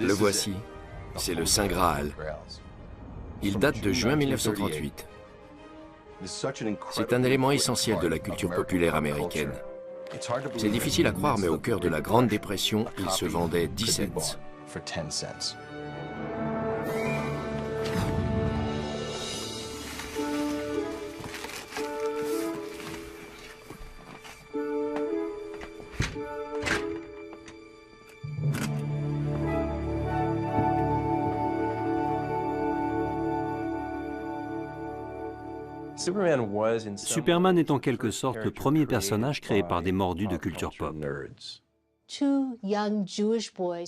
Le voici. C'est le Saint Graal. Il date de juin 1938. C'est un élément essentiel de la culture populaire américaine. C'est difficile à croire, mais au cœur de la Grande Dépression, il se vendait 10 cents. Superman est en quelque sorte le premier personnage créé par des mordus de culture pop.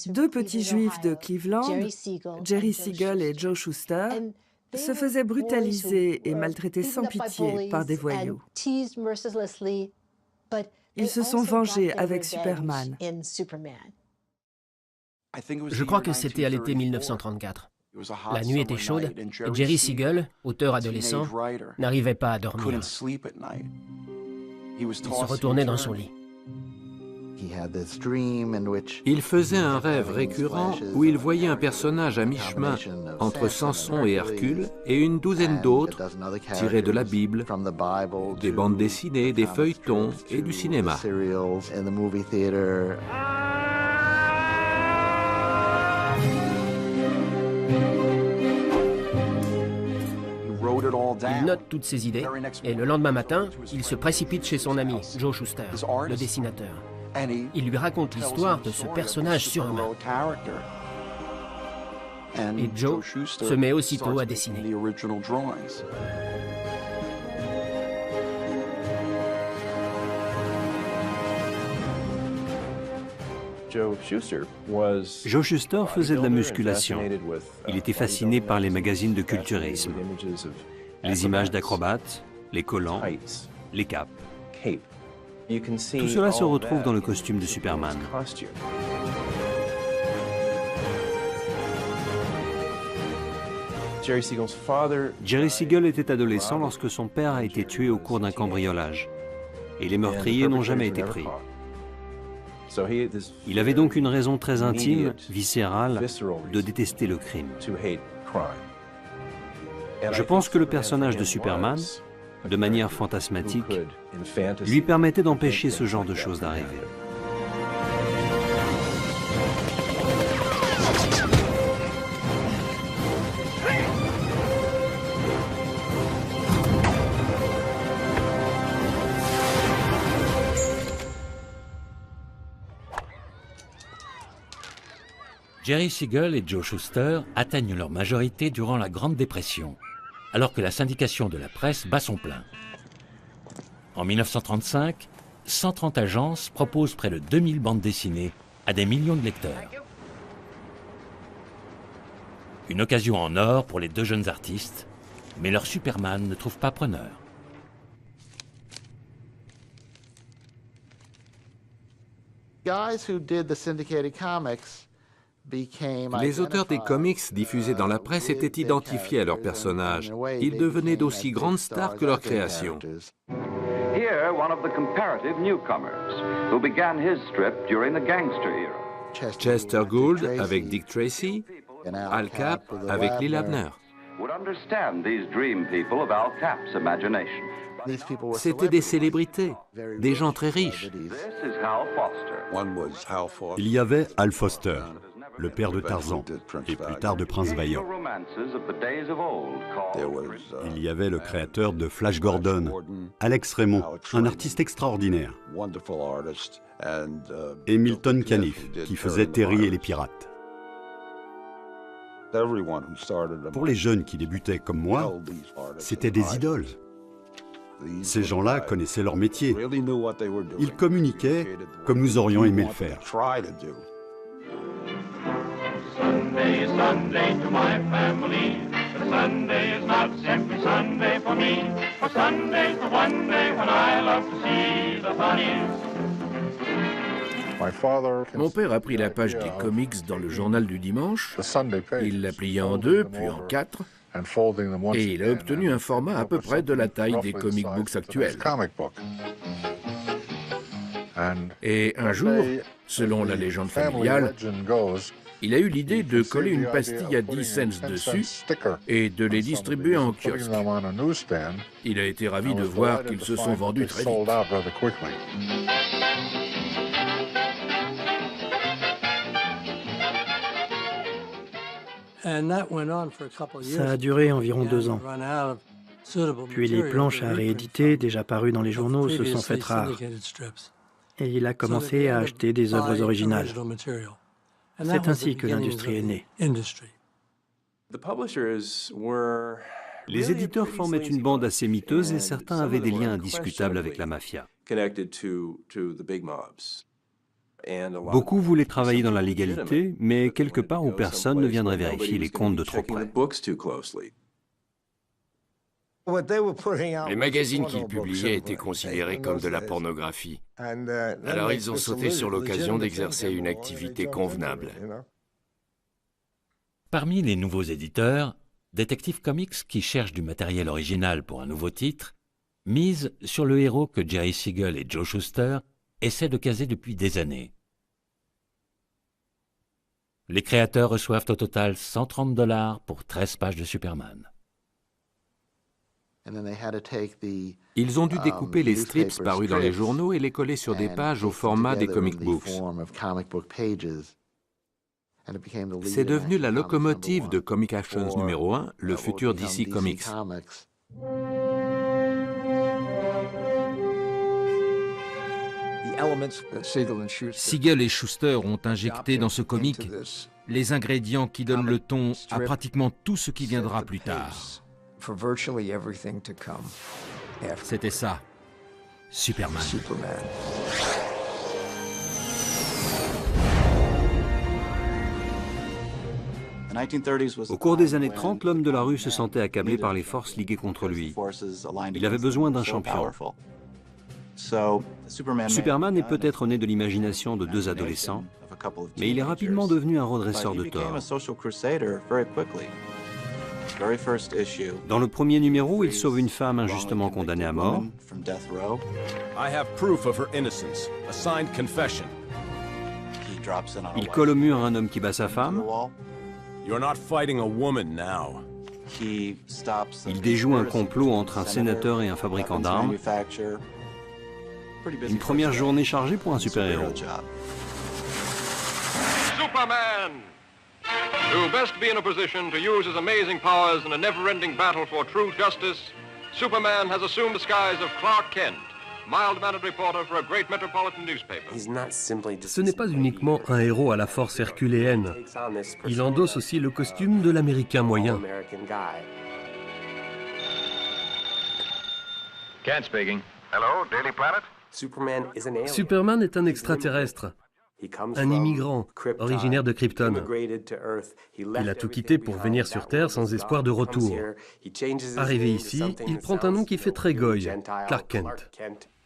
Deux petits juifs de Cleveland, Jerry Siegel et Joe Shuster, se faisaient brutaliser et maltraiter sans pitié par des voyous. Ils se sont vengés avec Superman. Je crois que c'était à l'été 1934. La nuit était chaude et Jerry Siegel, auteur adolescent, n'arrivait pas à dormir. Il se retournait dans son lit. Il faisait un rêve récurrent où il voyait un personnage à mi-chemin entre Samson et Hercule et une douzaine d'autres tirés de la Bible, des bandes dessinées, des feuilletons et du cinéma. Il note toutes ses idées et le lendemain matin, il se précipite chez son ami, Joe Shuster, le dessinateur. Il lui raconte l'histoire de ce personnage surhumain. Et Joe se met aussitôt à dessiner. Joe Shuster faisait de la musculation. Il était fasciné par les magazines de culturisme. Les images d'acrobates, les collants, les capes. Tout cela se retrouve dans le costume de Superman. Jerry Siegel était adolescent lorsque son père a été tué au cours d'un cambriolage. Et les meurtriers n'ont jamais été pris. Il avait donc une raison très intime, viscérale, de détester le crime. Je pense que le personnage de Superman, de manière fantasmatique, lui permettait d'empêcher ce genre de choses d'arriver. Jerry Siegel et Joe Shuster atteignent leur majorité durant la Grande Dépression, alors que la syndication de la presse bat son plein. En 1935, 130 agences proposent près de 2000 bandes dessinées à des millions de lecteurs. Une occasion en or pour les deux jeunes artistes, mais leur Superman ne trouve pas preneur. Les auteurs des comics diffusés dans la presse étaient identifiés à leurs personnages. Ils devenaient d'aussi grandes stars que leur création. Here, one of the comparative newcomers who began his strip during the gangster era. Chester Gould avec Dick Tracy, Al Cap avec Lil Abner. Would understand these dream people of Al Cap's imagination. C'étaient des célébrités, des gens très riches. This is Hal Foster. Il y avait Hal Foster, le père de Tarzan, et plus tard de Prince Vaillant. Romances of the days of old called Il y avait le créateur de Flash Gordon, Alex Raymond, un artiste extraordinaire, et Milton Caniff, qui faisait Terry et les pirates. Pour les jeunes qui débutaient comme moi, c'était des idoles. Ces gens-là connaissaient leur métier. Ils communiquaient comme nous aurions aimé le faire. Sunday is Sunday to my family, but Sunday is not simply Sunday for me, for Sunday's the one day when I love to see the bunnies. Mon père a pris la page des comics dans le journal du dimanche, il l'a pliée en deux, puis en quatre, et il a obtenu un format à peu près de la taille des comic books actuels. Et un jour, selon la légende familiale, Il a eu l'idée de coller une pastille à 10 cents dessus et de les distribuer en kiosque. Il a été ravi de voir qu'ils se sont vendus très vite. Ça a duré environ 2 ans. Puis les planches à rééditer, déjà parues dans les journaux, se sont faites rares. Et il a commencé à acheter des œuvres originales. C'est ainsi que l'industrie est née. Les éditeurs formaient une bande assez miteuse et certains avaient des liens indiscutables avec la mafia. Beaucoup voulaient travailler dans la légalité, mais quelque part où personne ne viendrait vérifier les comptes de trop près. Les magazines qu'ils publiaient étaient considérés comme de la pornographie. Alors ils ont sauté sur l'occasion d'exercer une activité convenable. Parmi les nouveaux éditeurs, Detective Comics, qui cherchent du matériel original pour un nouveau titre, mise sur le héros que Jerry Siegel et Joe Shuster essaient de caser depuis des années. Les créateurs reçoivent au total 130 $ pour 13 pages de Superman. Ils ont dû découper les strips parus dans les journaux et les coller sur des pages au format des comic books. C'est devenu la locomotive de Comic Actions numéro 1, le futur DC Comics. Siegel et Shuster ont injecté dans ce comic les ingrédients qui donnent le ton à pratiquement tout ce qui viendra plus tard. C'était ça, Superman. Au cours des années 30, l'homme de la rue se sentait accablé par les forces liguées contre lui. Il avait besoin d'un champion. Superman est peut-être né de l'imagination de 2 adolescents, mais il est rapidement devenu un redresseur de tort. Dans le premier numéro, il sauve une femme injustement condamnée à mort. Il colle au mur un homme qui bat sa femme. Il déjoue un complot entre un sénateur et un fabricant d'armes. Une première journée chargée pour un super-héros. Superman! Who best be in a position to use his amazing powers in a never-ending battle for true justice, Superman has assumed the skies of Clark Kent, mild-mannered reporter for a great metropolitan newspaper. Ce n'est pas uniquement un héros à la force herculéenne. Il endosse aussi le costume de l'Américain moyen. Kent speaking. Hello, Daily Planet. Superman est un extraterrestre, un immigrant originaire de Krypton. Il a tout quitté pour venir sur Terre sans espoir de retour. Arrivé ici, il prend un nom qui fait très goy, Clark Kent.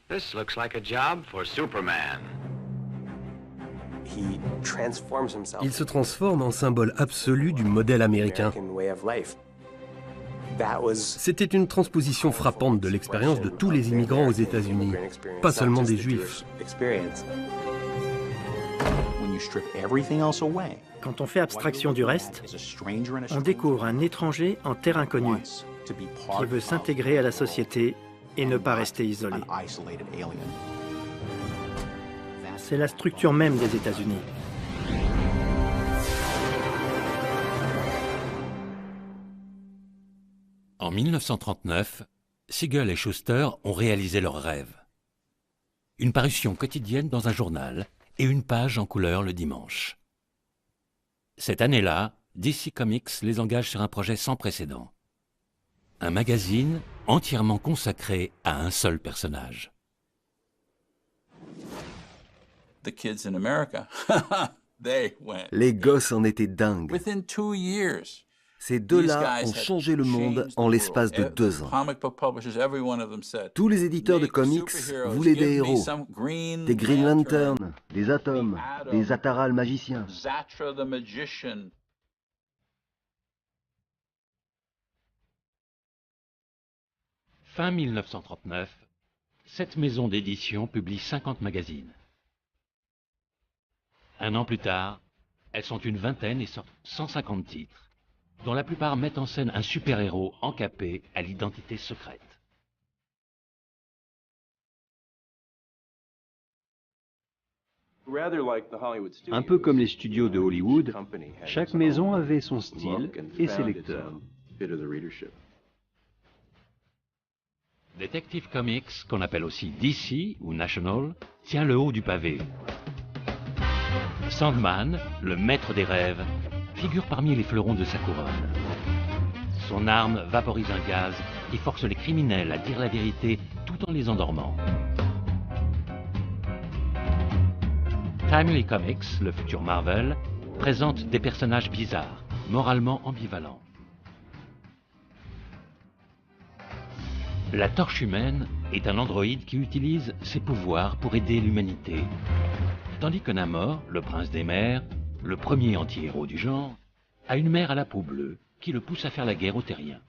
This looks like a job for Superman. Il se transforme en symbole absolu du modèle américain. C'était une transposition frappante de l'expérience de tous les immigrants aux États-Unis, pas seulement des Juifs. Quand on fait abstraction du reste, on découvre un étranger en terre inconnue qui veut s'intégrer à la société et ne pas rester isolé. C'est la structure même des États-Unis. En 1939, Siegel et Shuster ont réalisé leur rêve. Une parution quotidienne dans un journal et une page en couleur le dimanche. Cette année-là, DC Comics les engage sur un projet sans précédent. Un magazine entièrement consacré à un seul personnage. Les gosses en étaient dingues. Ces deux-là ont changé le monde en l'espace de 2 ans. Tous les éditeurs de comics voulaient des héros, des Green Lantern, des Atom, des Zatara le magicien. Fin 1939, cette maison d'édition publie 50 magazines. Un an plus tard, Elles sont une vingtaine et sortent 150 titres, dont la plupart mettent en scène un super-héros encapé à l'identité secrète. Un peu comme les studios de Hollywood, chaque maison avait son style et ses lecteurs. Detective Comics, qu'on appelle aussi DC ou National, tient le haut du pavé. Sandman, le maître des rêves, figure parmi les fleurons de sa couronne. Son arme vaporise un gaz qui force les criminels à dire la vérité tout en les endormant. Timely Comics, le futur Marvel, présente des personnages bizarres, moralement ambivalents. La Torche Humaine est un androïde qui utilise ses pouvoirs pour aider l'humanité, tandis que Namor, le prince des mers, le premier anti-héros du genre, a une mère à la peau bleue qui le pousse à faire la guerre aux terriens.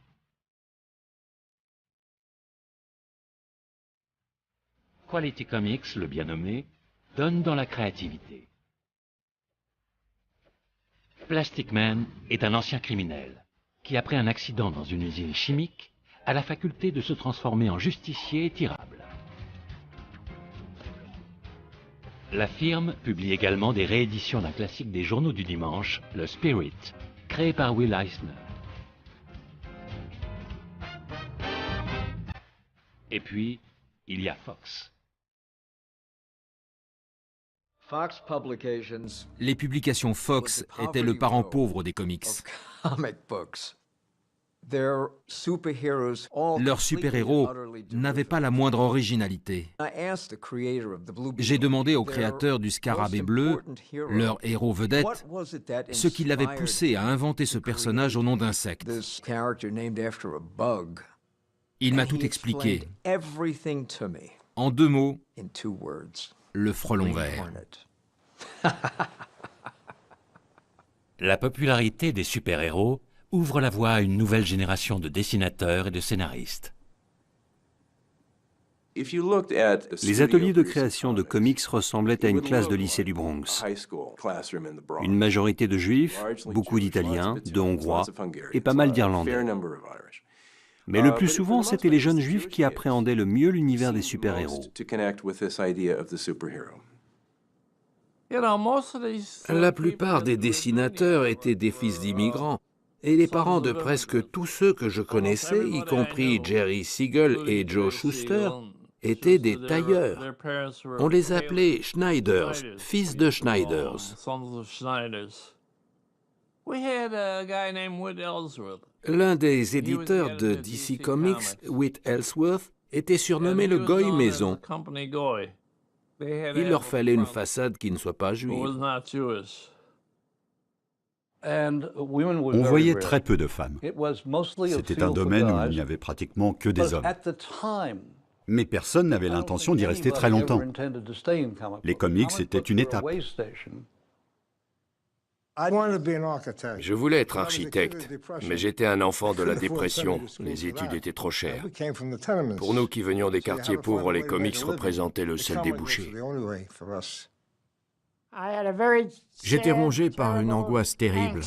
Quality Comics, le bien nommé, donne dans la créativité. Plastic Man est un ancien criminel qui, après un accident dans une usine chimique, a la faculté de se transformer en justicier étirable. La firme publie également des rééditions d'un classique des journaux du dimanche, le Spirit, créé par Will Eisner. Et puis, il y a Fox. Les publications Fox étaient le parent pauvre des comics. Leurs super-héros n'avaient pas la moindre originalité. J'ai demandé au créateur du Scarabée bleu, leur héros vedette, ce qui l'avait poussé à inventer ce personnage au nom d'insecte. Il m'a tout expliqué. En 2 mots, le frelon vert. La popularité des super-héros ouvre la voie à une nouvelle génération de dessinateurs et de scénaristes. Les ateliers de création de comics ressemblaient à une classe de lycée du Bronx. Une majorité de Juifs, beaucoup d'Italiens, de Hongrois et pas mal d'Irlandais. Mais le plus souvent, c'étaient les jeunes Juifs qui appréhendaient le mieux l'univers des super-héros. La plupart des dessinateurs étaient des fils d'immigrants, et les parents de presque tous ceux que je connaissais, y compris Jerry Siegel et Joe Shuster, étaient des tailleurs. On les appelait Schneiders, fils de Schneiders. L'un des éditeurs de DC Comics, Whit Ellsworth, était surnommé le Goy Maison. Il leur fallait une façade qui ne soit pas juive. On voyait très peu de femmes. C'était un domaine où il n'y avait pratiquement que des hommes. Mais personne n'avait l'intention d'y rester très longtemps. Les comics, c'était une étape. Je voulais être architecte, mais j'étais un enfant de la dépression. Les études étaient trop chères. Pour nous qui venions des quartiers pauvres, les comics représentaient le seul débouché. J'étais rongé par une angoisse terrible.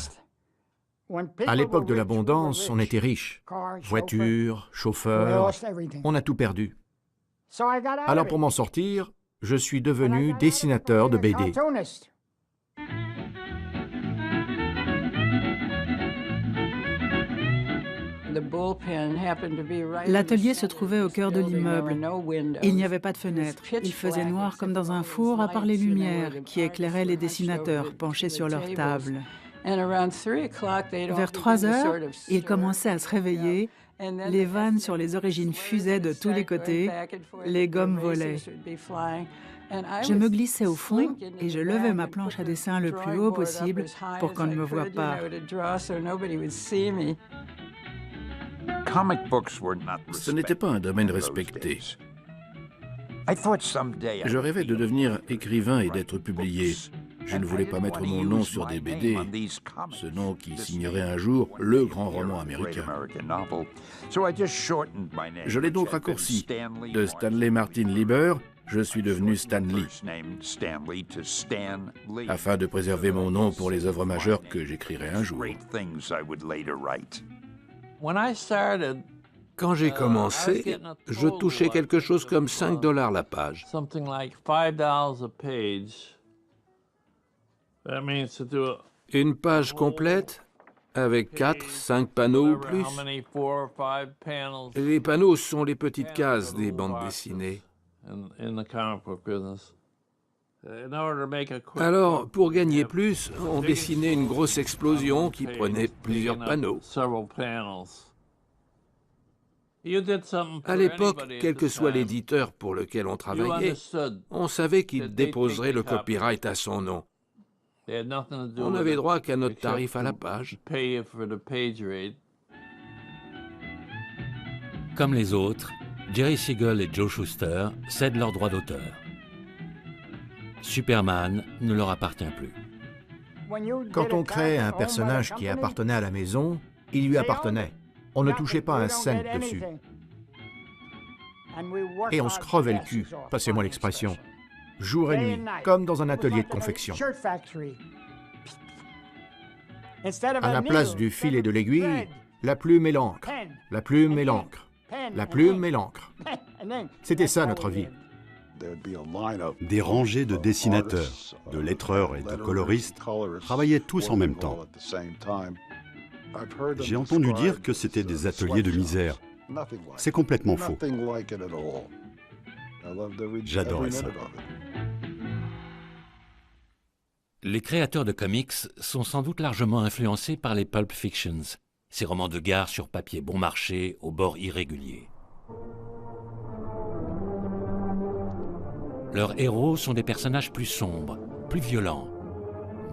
À l'époque de l'abondance, on était riche. Voitures, chauffeurs, on a tout perdu. Alors pour m'en sortir, je suis devenu dessinateur de BD. L'atelier se trouvait au cœur de l'immeuble. Il n'y avait pas de fenêtre. Il faisait noir comme dans un four, à part les lumières qui éclairaient les dessinateurs penchés sur leur table. Vers 3 heures, ils commençaient à se réveiller. Les vannes sur les origines fusaient de tous les côtés. Les gommes volaient. Je me glissais au fond et je levais ma planche à dessin le plus haut possible pour qu'on ne me voie pas. Ce n'était pas un domaine respecté. Je rêvais de devenir écrivain et d'être publié. Je ne voulais pas mettre mon nom sur des BD, ce nom qui signerait un jour le grand roman américain. Je l'ai donc raccourci de Stanley Martin Lieber je suis devenu Stan Lee, afin de préserver mon nom pour les œuvres majeures que j'écrirai un jour. Quand j'ai commencé, je touchais quelque chose comme $5 la page. Une page complète avec 4, 5 panneaux ou plus. Les panneaux sont les petites cases des bandes dessinées. Alors, pour gagner plus, on dessinait une grosse explosion qui prenait plusieurs panneaux. À l'époque, quel que soit l'éditeur pour lequel on travaillait, on savait qu'il déposerait le copyright à son nom. On n'avait droit qu'à notre tarif à la page. Comme les autres, Jerry Siegel et Joe Shuster cèdent leurs droits d'auteur. Superman ne leur appartient plus. Quand on crée un personnage qui appartenait à la maison, il lui appartenait. On ne touchait pas un cent dessus. Et on se crevait le cul, passez-moi l'expression, jour et nuit, comme dans un atelier de confection. À la place du fil et de l'aiguille, la plume et l'encre, la plume et l'encre, la plume et l'encre. C'était ça notre vie. Des rangées de dessinateurs, de lettreurs et de coloristes travaillaient tous en même temps. J'ai entendu dire que c'était des ateliers de misère. C'est complètement faux. J'adorais ça. Les créateurs de comics sont sans doute largement influencés par les Pulp Fictions, ces romans de gare sur papier bon marché, aux bords irréguliers. Leurs héros sont des personnages plus sombres, plus violents.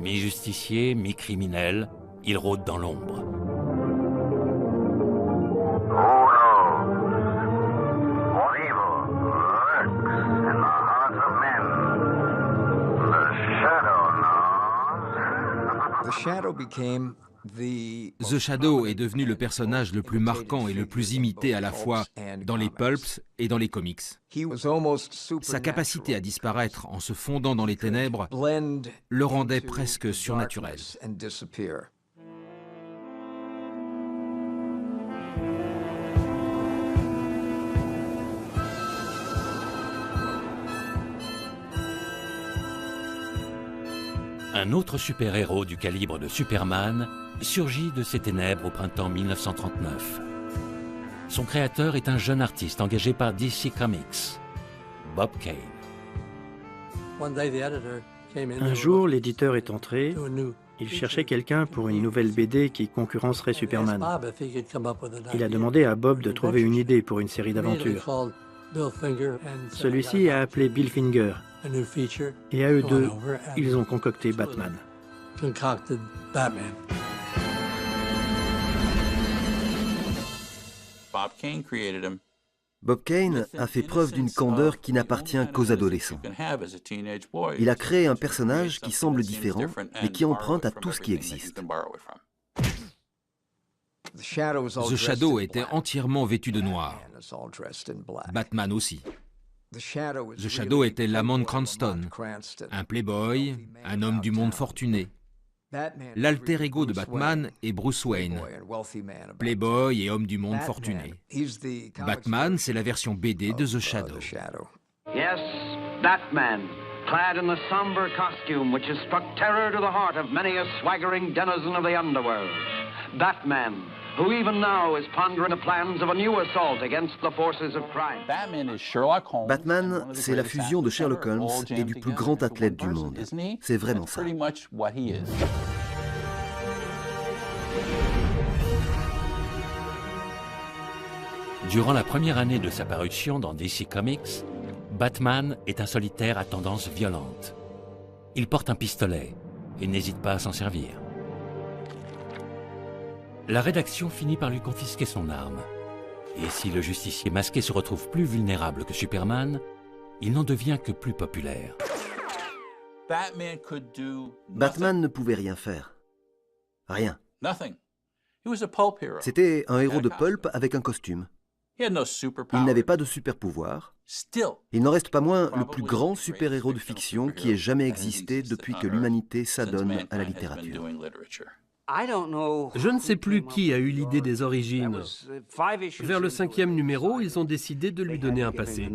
Mi-justiciers, mi-criminels, ils rôdent dans l'ombre. The Shadow est devenu le personnage le plus marquant et le plus imité à la fois dans les pulps et dans les comics. Sa capacité à disparaître en se fondant dans les ténèbres le rendait presque surnaturel. Un autre super-héros du calibre de Superman surgit de ses ténèbres au printemps 1939. Son créateur est un jeune artiste engagé par DC Comics, Bob Kane. Un jour, l'éditeur est entré. Il cherchait quelqu'un pour une nouvelle BD qui concurrencerait Superman. Il a demandé à Bob de trouver une idée pour une série d'aventures. Celui-ci a appelé Bill Finger. Et à eux deux, ils ont concocté Batman. Bob Kane a fait preuve d'une candeur qui n'appartient qu'aux adolescents. Il a créé un personnage qui semble différent, mais qui emprunte à tout ce qui existe. The Shadow était entièrement vêtu de noir. Batman aussi. The Shadow était Lamont Cranston, un playboy, un homme du monde fortuné. L'alter ego de Batman est Bruce Wayne, playboy et homme du monde fortuné. Batman, c'est la version BD de The Shadow. Yes, Batman, clad in the somber costume which has struck terror to the heart of many a swaggering denizen of the underworld. Batman, who even now is pondering the plans of a new assault against the forces of crime. Batman, c'est la fusion de Sherlock Holmes et du plus grand athlète du monde. C'est vraiment ça. Durant la première année de sa parution dans DC Comics, Batman est un solitaire à tendance violente. Il porte un pistolet et n'hésite pas à s'en servir. La rédaction finit par lui confisquer son arme. Et si le justicier masqué se retrouve plus vulnérable que Superman, il n'en devient que plus populaire. Batman ne pouvait rien faire. Rien. C'était un héros de pulp avec un costume. Il n'avait pas de super pouvoir. Il n'en reste pas moins le plus grand super-héros de fiction qui ait jamais existé depuis que l'humanité s'adonne à la littérature. Je ne sais plus qui a eu l'idée des origines. Vers le 5e numéro, ils ont décidé de lui donner un passé.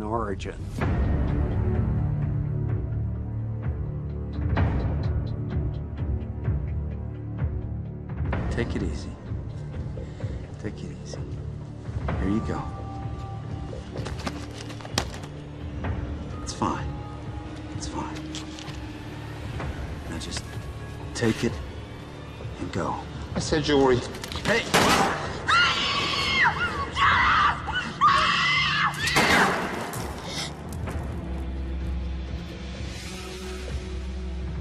Take it easy. Take it easy. Here you go. It's fine. It's fine. Now just take it and go. I said jewelry. Hey!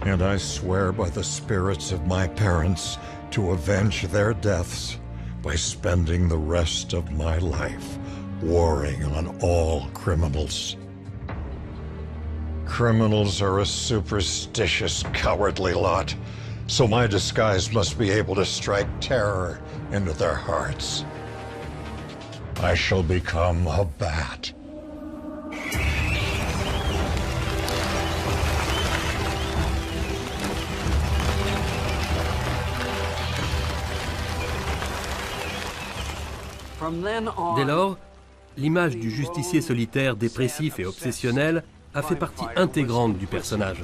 And I swear by the spirits of my parents to avenge their deaths by spending the rest of my life warring on all criminals. Criminals are a superstitious, cowardly lot, so my disguise must be able to strike terror into their hearts. I shall become a bat. Dès lors, l'image du justicier solitaire, dépressif et obsessionnel a fait partie intégrante du personnage.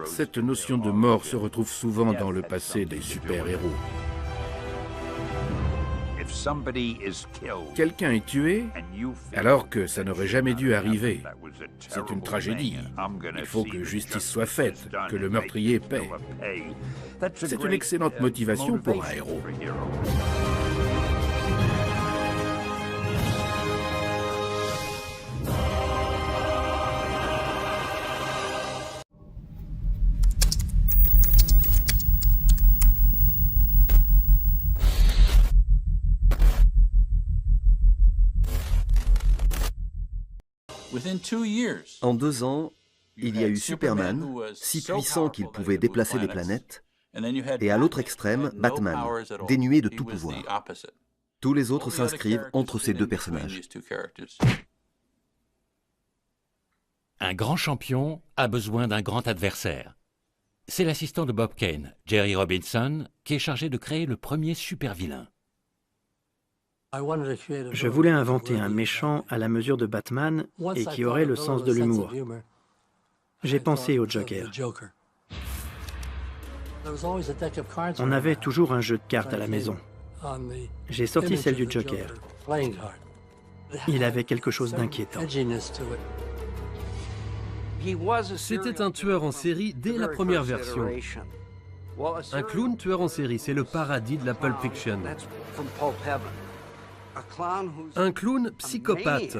Cette notion de mort se retrouve souvent dans le passé des super-héros. Quelqu'un est tué alors que ça n'aurait jamais dû arriver. C'est une tragédie. Il faut que justice soit faite, que le meurtrier paie. C'est une excellente motivation pour un héros. En 2 ans, il y a eu Superman, si puissant qu'il pouvait déplacer des planètes, et à l'autre extrême, Batman, dénué de tout pouvoir. Tous les autres s'inscrivent entre ces deux personnages. Un grand champion a besoin d'un grand adversaire. C'est l'assistant de Bob Kane, Jerry Robinson, qui est chargé de créer le premier super-vilain. Je voulais inventer un méchant à la mesure de Batman et qui aurait le sens de l'humour. J'ai pensé au Joker. On avait toujours un jeu de cartes à la maison. J'ai sorti celle du Joker. Il avait quelque chose d'inquiétant. C'était un tueur en série dès la première version. Un clown tueur en série, c'est le paradis de la Pulp Fiction. Un clown psychopathe.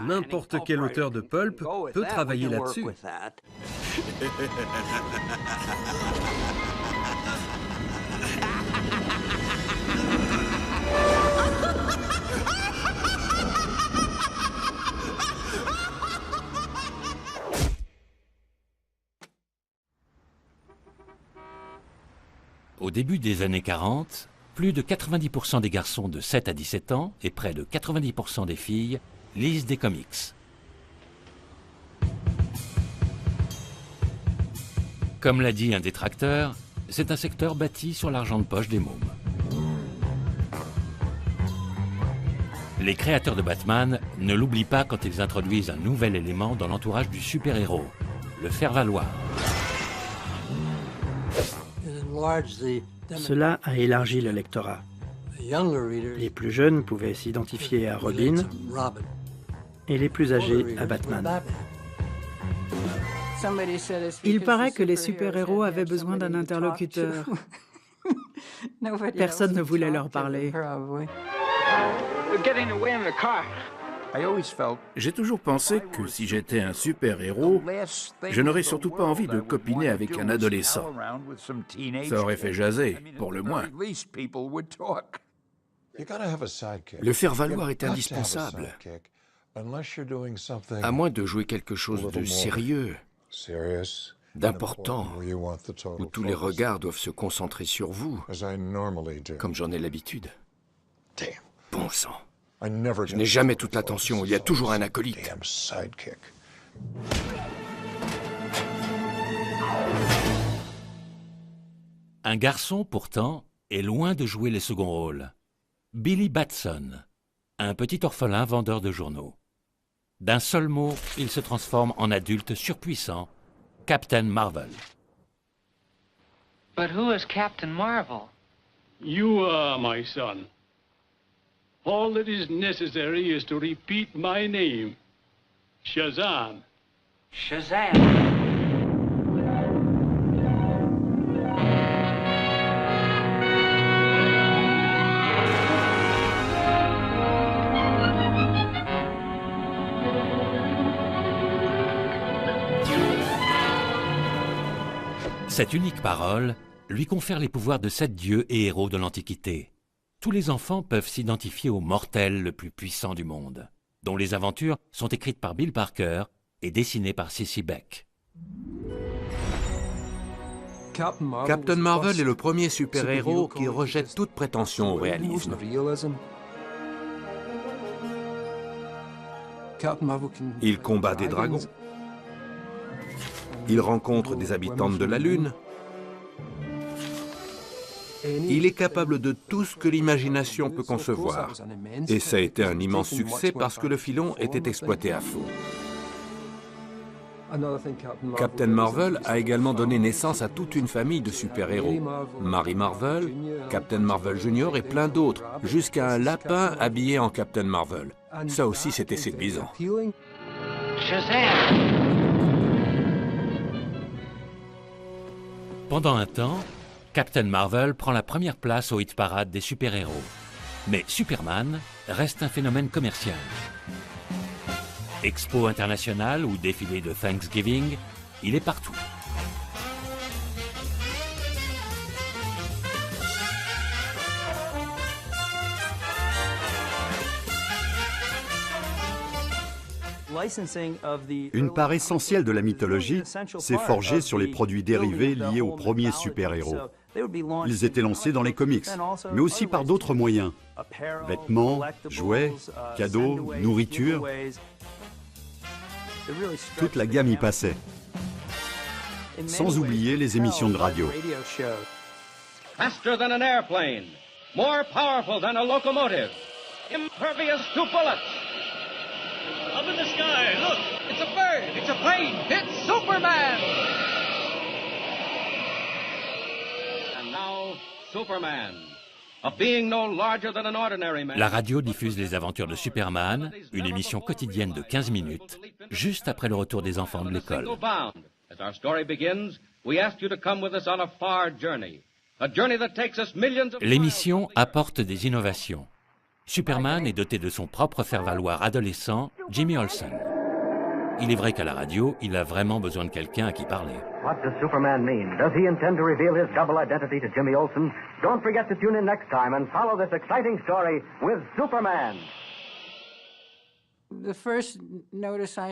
N'importe quel auteur de pulp peut travailler là-dessus. Au début des années 40, plus de 90% des garçons de 7 à 17 ans et près de 90% des filles lisent des comics. Comme l'a dit un détracteur, c'est un secteur bâti sur l'argent de poche des mômes. Les créateurs de Batman ne l'oublient pas quand ils introduisent un nouvel élément dans l'entourage du super-héros, le faire-valoir. Cela a élargi le lectorat. Les plus jeunes pouvaient s'identifier à Robin et les plus âgés à Batman. Il paraît que les super-héros avaient besoin d'un interlocuteur. Personne ne voulait leur parler. J'ai toujours pensé que si j'étais un super-héros, je n'aurais surtout pas envie de copiner avec un adolescent. Ça aurait fait jaser, pour le moins. Le faire-valoir est indispensable. À moins de jouer quelque chose de sérieux, d'important, où tous les regards doivent se concentrer sur vous, comme j'en ai l'habitude. Bon sang. Je n'ai jamais toute l'attention, il y a toujours un acolyte. Un garçon, pourtant, est loin de jouer les seconds rôles. Billy Batson, un petit orphelin vendeur de journaux. D'un seul mot, il se transforme en adulte surpuissant, Captain Marvel. But who is Captain Marvel? You are, my son. All that is necessary is to repeat my name. Shazam. Shazam. Cette unique parole lui confère les pouvoirs de 7 dieux et héros de l'Antiquité. Tous les enfants peuvent s'identifier au mortel le plus puissant du monde, dont les aventures sont écrites par Bill Parker et dessinées par Cissy Beck. Captain Marvel est le premier super-héros qui rejette toute prétention au réalisme. Il combat des dragons. Il rencontre des habitantes de la Lune. Il est capable de tout ce que l'imagination peut concevoir. Et ça a été un immense succès parce que le filon était exploité à fond. Captain Marvel a également donné naissance à toute une famille de super-héros. Mary Marvel, Captain Marvel Jr. et plein d'autres, jusqu'à un lapin habillé en Captain Marvel. Ça aussi, c'était séduisant. Pendant un temps, Captain Marvel prend la première place au hit-parade des super-héros. Mais Superman reste un phénomène commercial. Expo internationale ou défilé de Thanksgiving, il est partout. Une part essentielle de la mythologie s'est forgée sur les produits dérivés liés aux premiers super-héros. Ils étaient lancés dans les comics, mais aussi par d'autres moyens. Vêtements, jouets, cadeaux, nourriture. Toute la gamme y passait. Sans oublier les émissions de radio. Faster than an airplane, more powerful than a locomotive, impervious to bullets. Up in the sky, look! It's a bird! It's a plane! It's Superman! And now, Superman, a being no larger than an ordinary man. La radio diffuse les aventures de Superman, une émission quotidienne de 15 minutes, juste après le retour des enfants de l'école. As our story begins, we ask you to come with us on a far journey. A journey that takes us millions of miles. L'émission apporte des innovations. Superman est doté de son propre faire-valoir adolescent, Jimmy Olsen. Il est vrai qu'à la radio, il a vraiment besoin de quelqu'un à qui parler. What does Superman mean? Does he intend to reveal his double identity to Jimmy Olsen? Don't forget to tune in next time and follow this exciting story with Superman.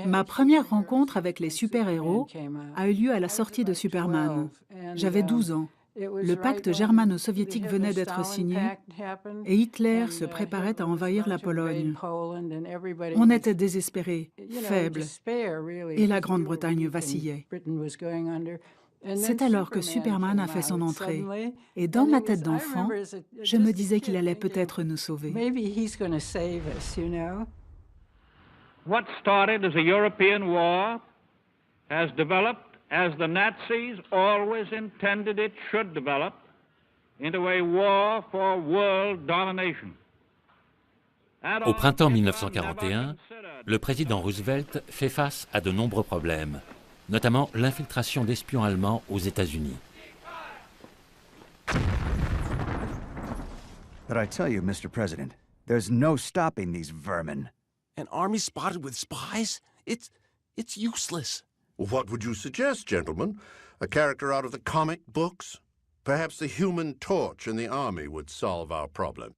Ma première rencontre avec les super-héros a eu lieu à la sortie de Superman. J'avais 12 ans. Le pacte germano-soviétique venait d'être signé et Hitler se préparait à envahir la Pologne. On était désespérés, faibles, et la Grande-Bretagne vacillait. C'est alors que Superman a fait son entrée. Et dans ma tête d'enfant, je me disais qu'il allait peut-être nous sauver. What started as a European war has developed, as the Nazis always intended it should develop, into a war for world domination. Au printemps 1941, le président Roosevelt fait face à de nombreux problèmes, notamment l'infiltration d'espions allemands aux États-Unis. But I tell you, Mr. President, there's no stopping these vermin. An army spotted with spies? It's useless. What would you suggest, gentlemen? A character out of the comic books? Perhaps the Human Torch in the army would solve our problem.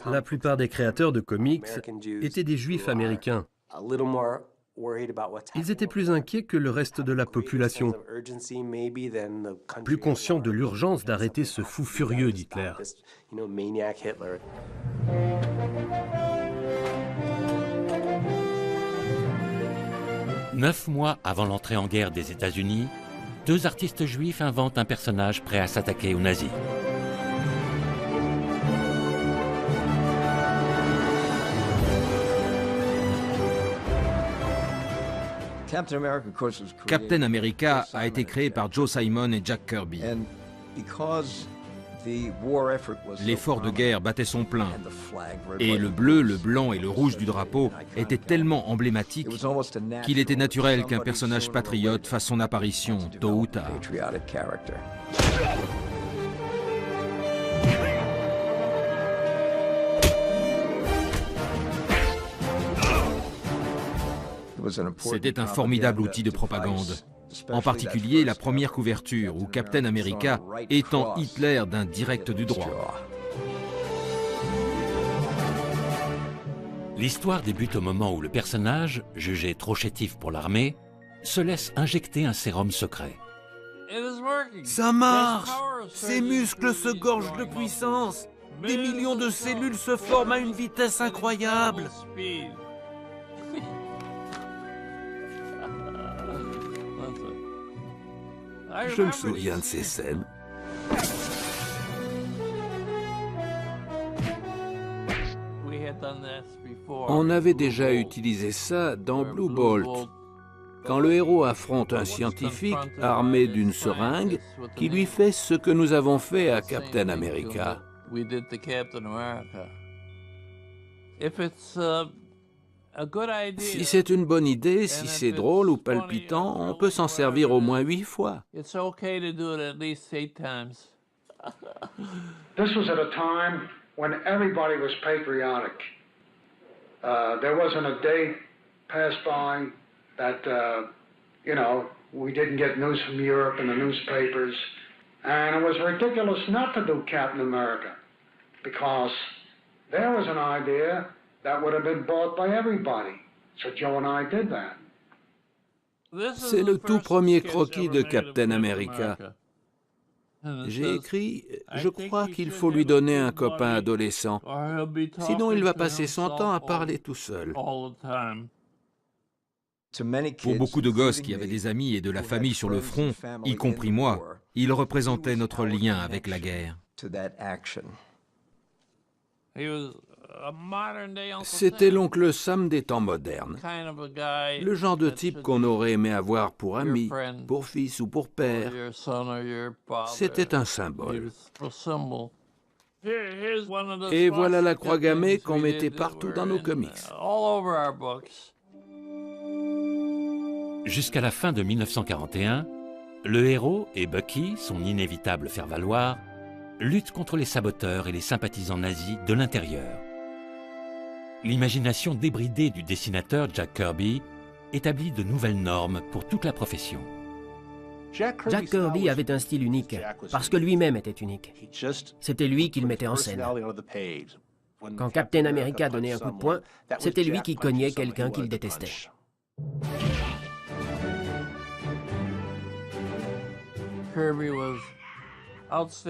La plupart des créateurs de comics étaient des juifs américains. Ils étaient plus inquiets que le reste de la population, plus conscients de l'urgence d'arrêter ce fou furieux d'Hitler. Neuf mois avant l'entrée en guerre des États-Unis, deux artistes juifs inventent un personnage prêt à s'attaquer aux nazis. Captain America a été créé par Joe Simon et Jack Kirby. L'effort de guerre battait son plein, et le bleu, le blanc et le rouge du drapeau étaient tellement emblématiques qu'il était naturel qu'un personnage patriote fasse son apparition tôt ou tard. C'était un formidable outil de propagande, en particulier la première couverture où Captain America étend Hitler d'un direct du droit. L'histoire débute au moment où le personnage, jugé trop chétif pour l'armée, se laisse injecter un sérum secret. Ça marche! Ses muscles se gorgent de puissance! Des millions de cellules se forment à une vitesse incroyable! Je me souviens de ces scènes. On avait déjà utilisé ça dans Blue Bolt, quand le héros affronte un scientifique armé d'une seringue qui lui fait ce que nous avons fait à Captain America. Si c'est une bonne idée, si c'est drôle ou palpitant, on peut s'en servir au moins 8 fois. This was at a time when everybody was patriotic. There wasn't a day passed by that, we didn't get news from Europe in the newspapers. And it was ridiculous not to do Captain America, because there was an idea that would have been bought by everybody. So Joe and I did that. C'est le tout premier croquis de Captain America. J'ai écrit, je crois qu'il faut lui donner un copain adolescent, sinon il va passer son temps à parler tout seul. Pour beaucoup de gosses qui avaient des amis et de la famille sur le front, y compris moi, il représentait notre lien avec la guerre. C'était l'oncle Sam des temps modernes. Le genre de type qu'on aurait aimé avoir pour ami, pour fils ou pour père. C'était un symbole. Et voilà la croix gammée qu'on mettait partout dans nos comics. Jusqu'à la fin de 1941, le héros et Bucky, son inévitable faire-valoir, luttent contre les saboteurs et les sympathisants nazis de l'intérieur. L'imagination débridée du dessinateur Jack Kirby établit de nouvelles normes pour toute la profession. Jack Kirby avait un style unique, parce que lui-même était unique. C'était lui qui le mettait en scène. Quand Captain America donnait un coup de poing, c'était lui qui cognait quelqu'un qu'il détestait.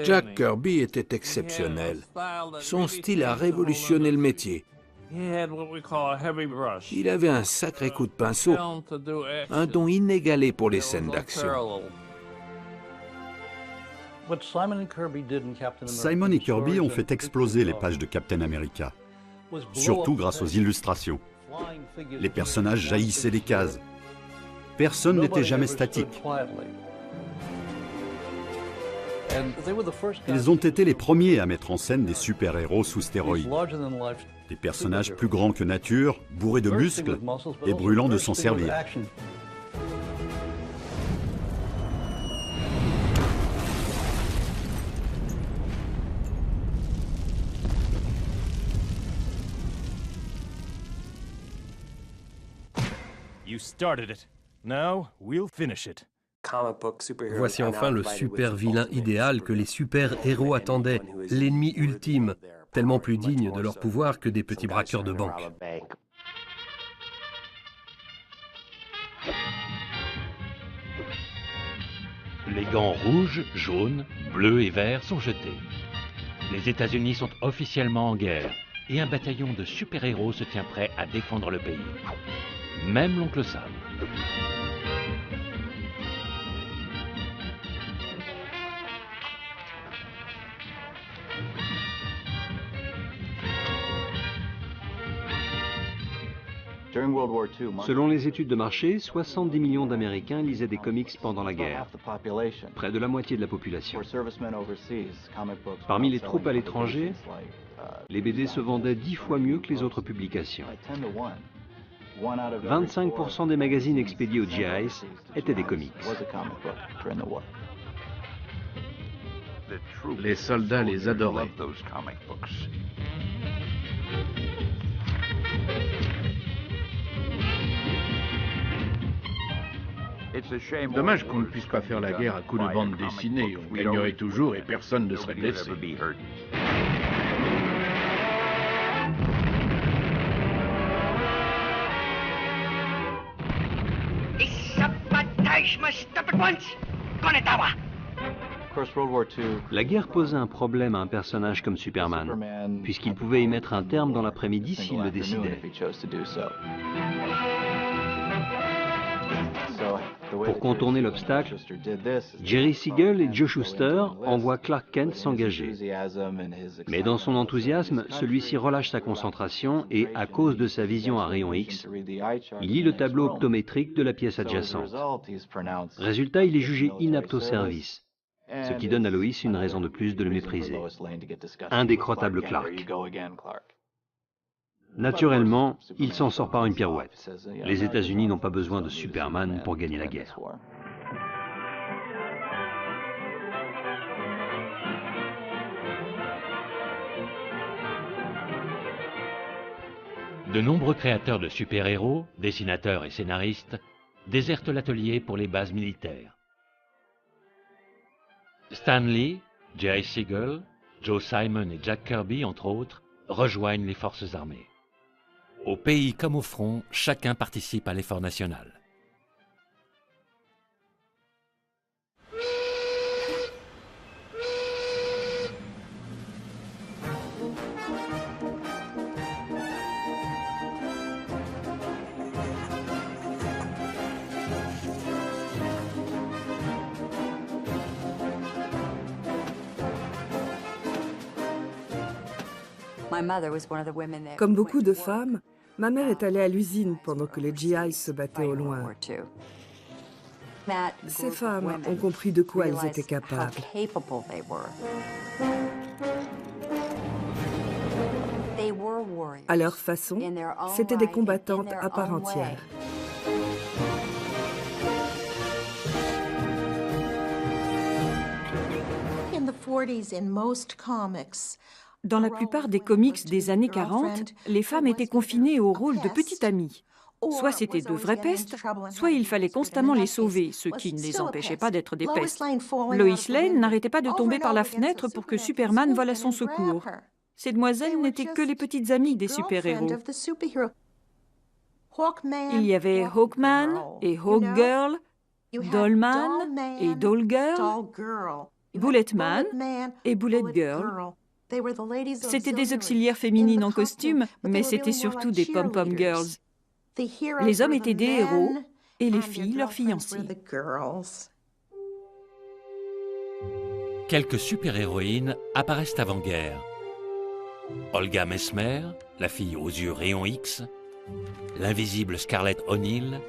Jack Kirby était exceptionnel. Son style a révolutionné le métier. Il avait un sacré coup de pinceau, un don inégalé pour les scènes d'action. Simon et Kirby ont fait exploser les pages de Captain America, surtout grâce aux illustrations. Les personnages jaillissaient des cases. Personne n'était jamais statique. Ils ont été les premiers à mettre en scène des super-héros sous stéroïdes. Des personnages plus grands que nature, bourrés de muscles et brûlant de s'en servir. You started it. Now we'll finish it. Voici enfin le super-vilain idéal que les super-héros attendaient, l'ennemi ultime, tellement plus digne de leur pouvoir que des petits braqueurs de banque. Les gants rouges, jaunes, bleus et verts sont jetés. Les États-Unis sont officiellement en guerre et un bataillon de super-héros se tient prêt à défendre le pays. Même l'oncle Sam. Selon les études de marché, 70 millions d'Américains lisaient des comics pendant la guerre, près de la moitié de la population. Parmi les troupes à l'étranger, les BD se vendaient 10 fois mieux que les autres publications. 25% des magazines expédiés aux GIs étaient des comics. Les soldats les adoraient. Dommage qu'on ne puisse pas faire la guerre à coups de bande dessinée. On gagnerait toujours et personne ne serait blessé. La guerre posait un problème à un personnage comme Superman, puisqu'il pouvait y mettre un terme dans l'après-midi s'il le décidait. Pour contourner l'obstacle, Jerry Siegel et Joe Shuster envoient Clark Kent s'engager. Mais dans son enthousiasme, celui-ci relâche sa concentration et, à cause de sa vision à rayon X, il lit le tableau optométrique de la pièce adjacente. Résultat, il est jugé inapte au service, ce qui donne à Lois une raison de plus de le mépriser. Indécrottable Clark. Naturellement, il s'en sort par une pirouette. Les États-Unis n'ont pas besoin de Superman pour gagner la guerre. De nombreux créateurs de super-héros, dessinateurs et scénaristes, désertent l'atelier pour les bases militaires. Stan Lee, Jerry Siegel, Joe Simon et Jack Kirby, entre autres, rejoignent les forces armées. Au pays comme au front, chacun participe à l'effort national. Comme beaucoup de femmes, ma mère est allée à l'usine pendant que les GIs se battaient au loin. Ces femmes ont compris de quoi elles étaient capables. À leur façon, c'étaient des combattantes à part entière. Dans la plupart des comics des années 40, les femmes étaient confinées au rôle de petites amies. Soit c'était de vraies pestes, soit il fallait constamment les sauver, ce qui ne les empêchait pas d'être des pestes. Lois Lane n'arrêtait pas de tomber par la fenêtre pour que Superman vole à son secours. Ces demoiselles n'étaient que les petites amies des super-héros. Il y avait Hawkman et Hawkgirl, Dollman et Dollgirl, Bulletman et Bulletgirl. C'étaient des auxiliaires féminines en costume, mais c'étaient surtout des pom-pom girls. Les hommes étaient des héros et les filles leurs fiancées. Quelques super-héroïnes apparaissent avant-guerre. Olga Mesmer, la fille aux yeux rayon X, l'invisible Scarlett O'Neill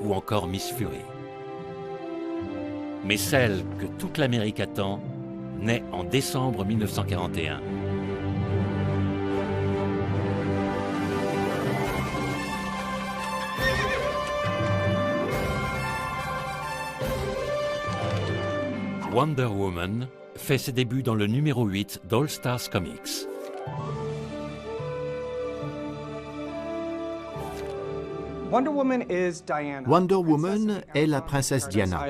ou encore Miss Fury. Mais celle que toute l'Amérique attend naît en décembre 1941. Wonder Woman fait ses débuts dans le numéro 8 d'All Stars Comics. Wonder Woman est la princesse Diana.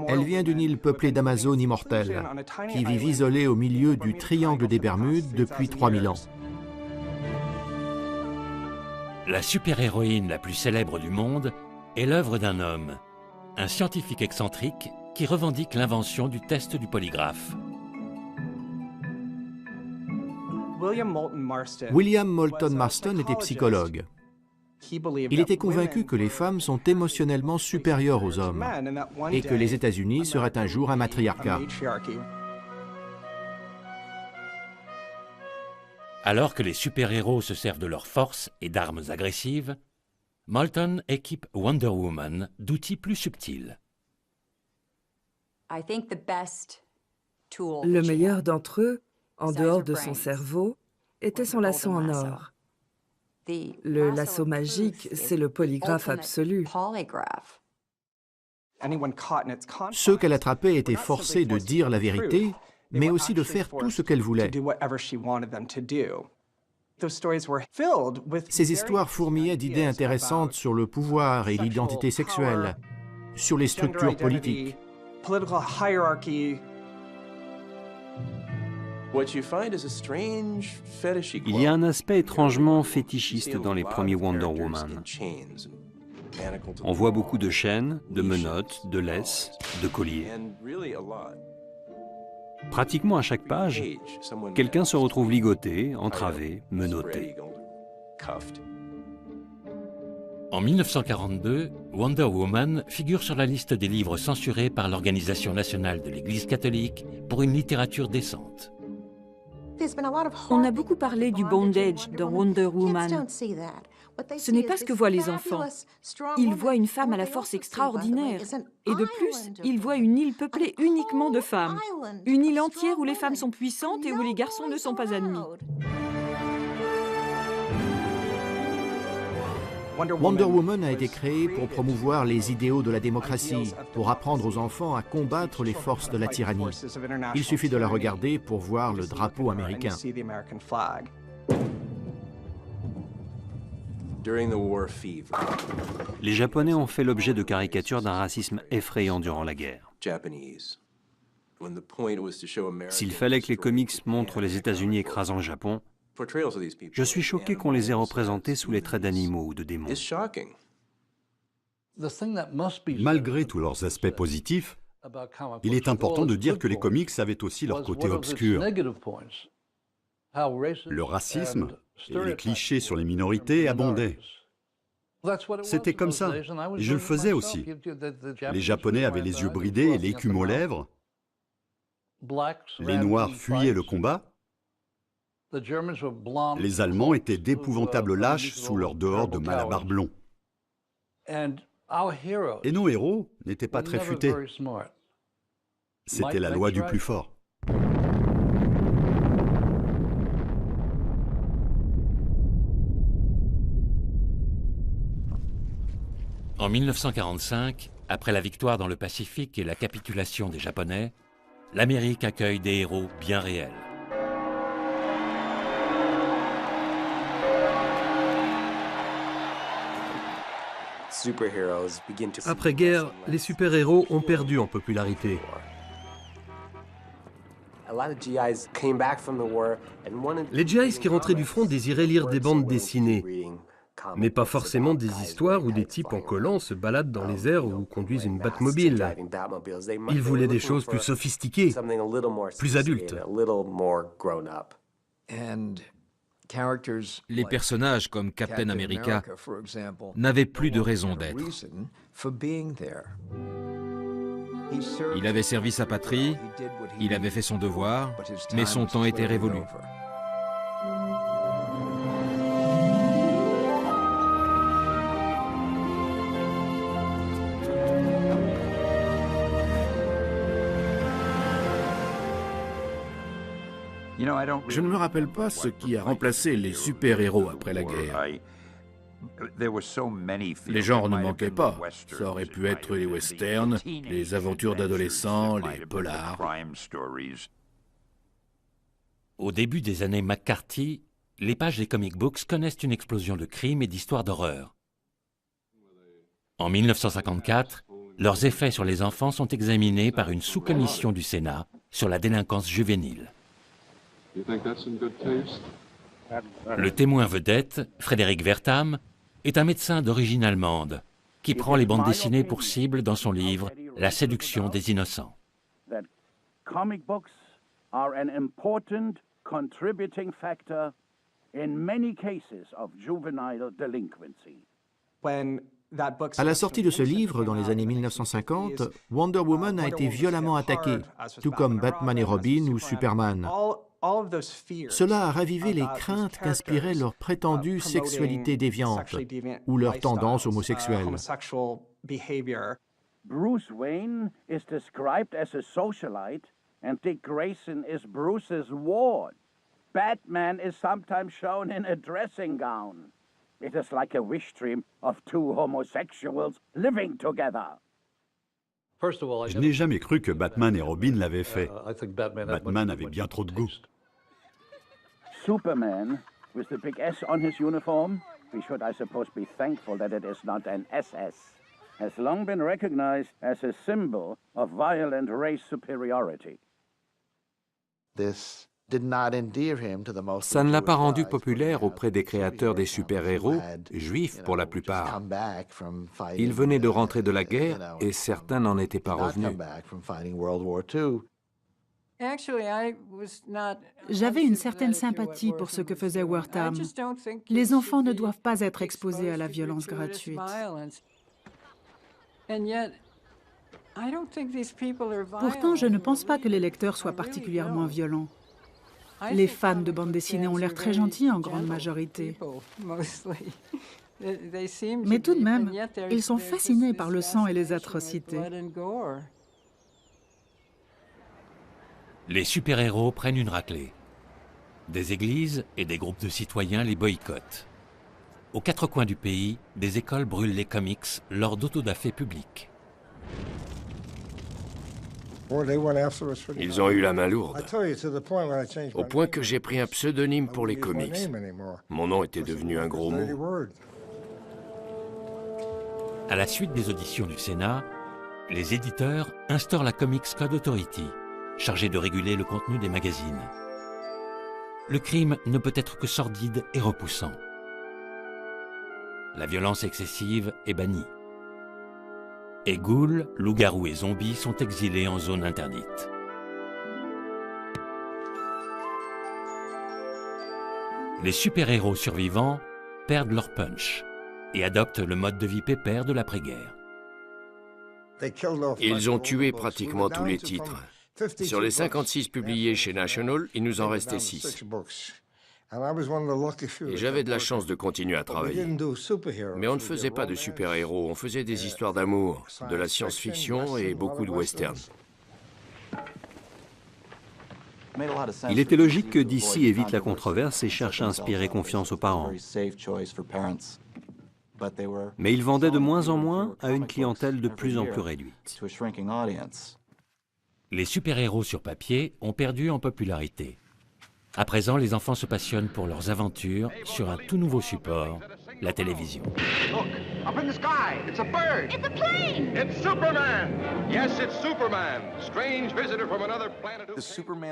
Elle vient d'une île peuplée d'Amazones immortelles, qui vivent isolée au milieu du triangle des Bermudes depuis 3000 ans. La super-héroïne la plus célèbre du monde est l'œuvre d'un homme, un scientifique excentrique qui revendique l'invention du test du polygraphe. William Moulton Marston était psychologue. Il était convaincu que les femmes sont émotionnellement supérieures aux hommes et que les États-Unis seraient un jour un matriarcat. Alors que les super-héros se servent de leur force et d'armes agressives, Moulton équipe Wonder Woman d'outils plus subtils. Le meilleur d'entre eux, en dehors de son cerveau, était son lasso en or. Le lasso magique, c'est le polygraphe absolu. Ceux qu'elle attrapait étaient forcés de dire la vérité, mais aussi de faire tout ce qu'elle voulait. Ces histoires fourmillaient d'idées intéressantes sur le pouvoir et l'identité sexuelle, sur les structures politiques. Il y a un aspect étrangement fétichiste dans les premiers Wonder Woman. On voit beaucoup de chaînes, de menottes, de laisses, de colliers. Pratiquement à chaque page, quelqu'un se retrouve ligoté, entravé, menotté. En 1942, Wonder Woman figure sur la liste des livres censurés par l'Organisation nationale de l'Église catholique pour une littérature décente. On a beaucoup parlé du bondage dans Wonder Woman. Ce n'est pas ce que voient les enfants. Ils voient une femme à la force extraordinaire. Et de plus, ils voient une île peuplée uniquement de femmes. Une île entière où les femmes sont puissantes et où les garçons ne sont pas admis. Wonder Woman a été créée pour promouvoir les idéaux de la démocratie, pour apprendre aux enfants à combattre les forces de la tyrannie. Il suffit de la regarder pour voir le drapeau américain. Les Japonais ont fait l'objet de caricatures d'un racisme effrayant durant la guerre. S'il fallait que les comics montrent les États-Unis écrasant le Japon, je suis choqué qu'on les ait représentés sous les traits d'animaux ou de démons. Malgré tous leurs aspects positifs, il est important de dire que les comics avaient aussi leur côté obscur. Le racisme et les clichés sur les minorités abondaient. C'était comme ça, et je le faisais aussi. Les Japonais avaient les yeux bridés et l'écume aux lèvres. Les Noirs fuyaient le combat. Les Allemands étaient d'épouvantables lâches sous leur dehors de malabar blond. Et nos héros n'étaient pas très futés. C'était la loi du plus fort. En 1945, après la victoire dans le Pacifique et la capitulation des Japonais, l'Amérique accueille des héros bien réels. Après-guerre, les super-héros ont perdu en popularité. Les GIs qui rentraient du front désiraient lire des bandes dessinées, mais pas forcément des histoires où des types en collant se baladent dans les airs ou conduisent une Batmobile. Ils voulaient des choses plus sophistiquées, plus adultes. Les personnages comme Captain America n'avaient plus de raison d'être. Il avait servi sa patrie, il avait fait son devoir, mais son temps était révolu. Je ne me rappelle pas ce qui a remplacé les super-héros après la guerre. Les genres ne manquaient pas. Ça aurait pu être les westerns, les aventures d'adolescents, les polars. Au début des années McCarthy, les pages des comic books connaissent une explosion de crimes et d'histoires d'horreur. En 1954, leurs effets sur les enfants sont examinés par une sous-commission du Sénat sur la délinquance juvénile. Le témoin vedette, Frédéric Wertham, est un médecin d'origine allemande. qui prend les bandes dessinées pour cible dans son livre « La séduction des innocents ». Comic books are an important contributing factor in many cases of juvenile delinquency. À la sortie de ce livre, dans les années 1950, Wonder Woman a été violemment attaquée, tout comme Batman et Robin ou Superman. Cela a ravivé les craintes qu'inspirait leur prétendue sexualité déviante ou leur tendance homosexuelle. Bruce Wayne is described as a socialite and Dick Grayson is Bruce's ward. Batman is sometimes shown in a dressing gown. It is like a wish dream of two homosexuals living together. Je n'ai jamais cru que Batman et Robin l'avaient fait. Batman avait bien trop de goût. Superman, with the big S on his uniform, we should, I suppose, be thankful that it is not an SS, has long been recognized as a symbol of violent race superiority. Ça ne l'a pas rendu populaire auprès des créateurs des super-héros, juifs pour la plupart. Ils venaient de rentrer de la guerre et certains n'en étaient pas revenus. J'avais une certaine sympathie pour ce que faisait Wertham. Les enfants ne doivent pas être exposés à la violence gratuite. Pourtant, je ne pense pas que les lecteurs soient particulièrement violents. Les fans de bande dessinée ont l'air très gentils en grande majorité. Mais tout de même, ils sont fascinés par le sang et les atrocités. Les super-héros prennent une raclée. Des églises et des groupes de citoyens les boycottent. Aux quatre coins du pays, des écoles brûlent les comics lors d'autodafés publics. Ils ont eu la main lourde, au point que j'ai pris un pseudonyme pour les comics. Mon nom était devenu un gros mot. À la suite des auditions du Sénat, les éditeurs instaurent la Comics Code Authority, chargée de réguler le contenu des magazines. Le crime ne peut être que sordide et repoussant. La violence excessive est bannie. Et ghouls, loups-garous et zombies sont exilés en zone interdite. Les super-héros survivants perdent leur punch et adoptent le mode de vie pépère de l'après-guerre. Ils ont tué pratiquement tous les titres. Sur les 56 publiés chez National, il nous en restait 6. Et j'avais de la chance de continuer à travailler. Mais on ne faisait pas de super-héros, on faisait des histoires d'amour, de la science-fiction et beaucoup de western. Il était logique que DC évite la controverse et cherche à inspirer confiance aux parents. Mais il vendait de moins en moins à une clientèle de plus en plus réduite. Les super-héros sur papier ont perdu en popularité. À présent, les enfants se passionnent pour leurs aventures sur un tout nouveau support, la télévision. Look, up in the sky, it's a bird. It's a plane. It's Superman. Yes, it's Superman. Strange visitor from another planet.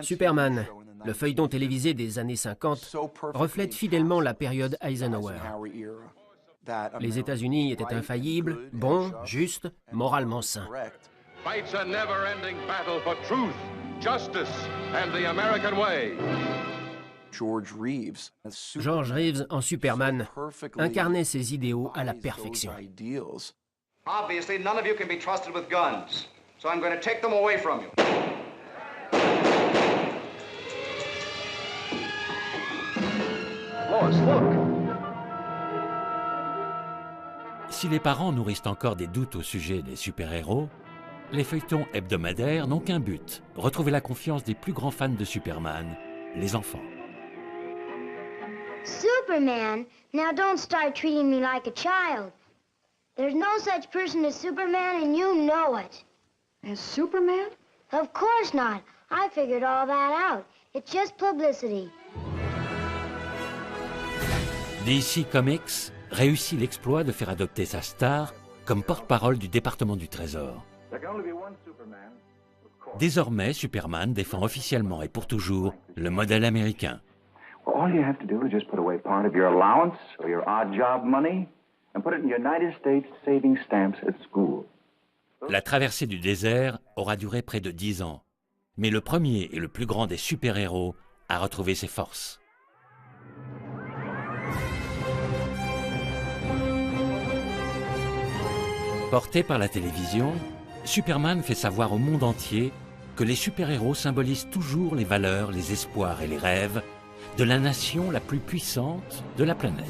Superman, le feuilleton télévisé des années 50, reflète fidèlement la période Eisenhower. Les États-Unis étaient infaillibles, bons, justes, moralement sains. Fights a never-ending battle for truth, justice and the American way. George Reeves, en Superman, incarnait ses idéaux à la perfection. Obviously, none of you can be trusted with guns, so I'm going to take them away from you. Lois, look. Si les parents nourrissent encore des doutes au sujet des super-héros, les feuilletons hebdomadaires n'ont qu'un but, retrouver la confiance des plus grands fans de Superman, les enfants. Superman? Now don't start treating me like a child. There's no such person as Superman and you know it. As Superman? Of course not. I figured all that out. It's just publicity. DC Comics réussit l'exploit de faire adopter sa star comme porte-parole du département du Trésor. Désormais, Superman défend officiellement et pour toujours le modèle américain. All you have to do is just put away part of your allowance or your odd job money, and put it in United States saving stamps at school. La traversée du désert aura duré près de 10 ans, mais le premier et le plus grand des super-héros a retrouvé ses forces. Porté par la télévision, Superman fait savoir au monde entier que les super-héros symbolisent toujours les valeurs, les espoirs et les rêves de la nation la plus puissante de la planète.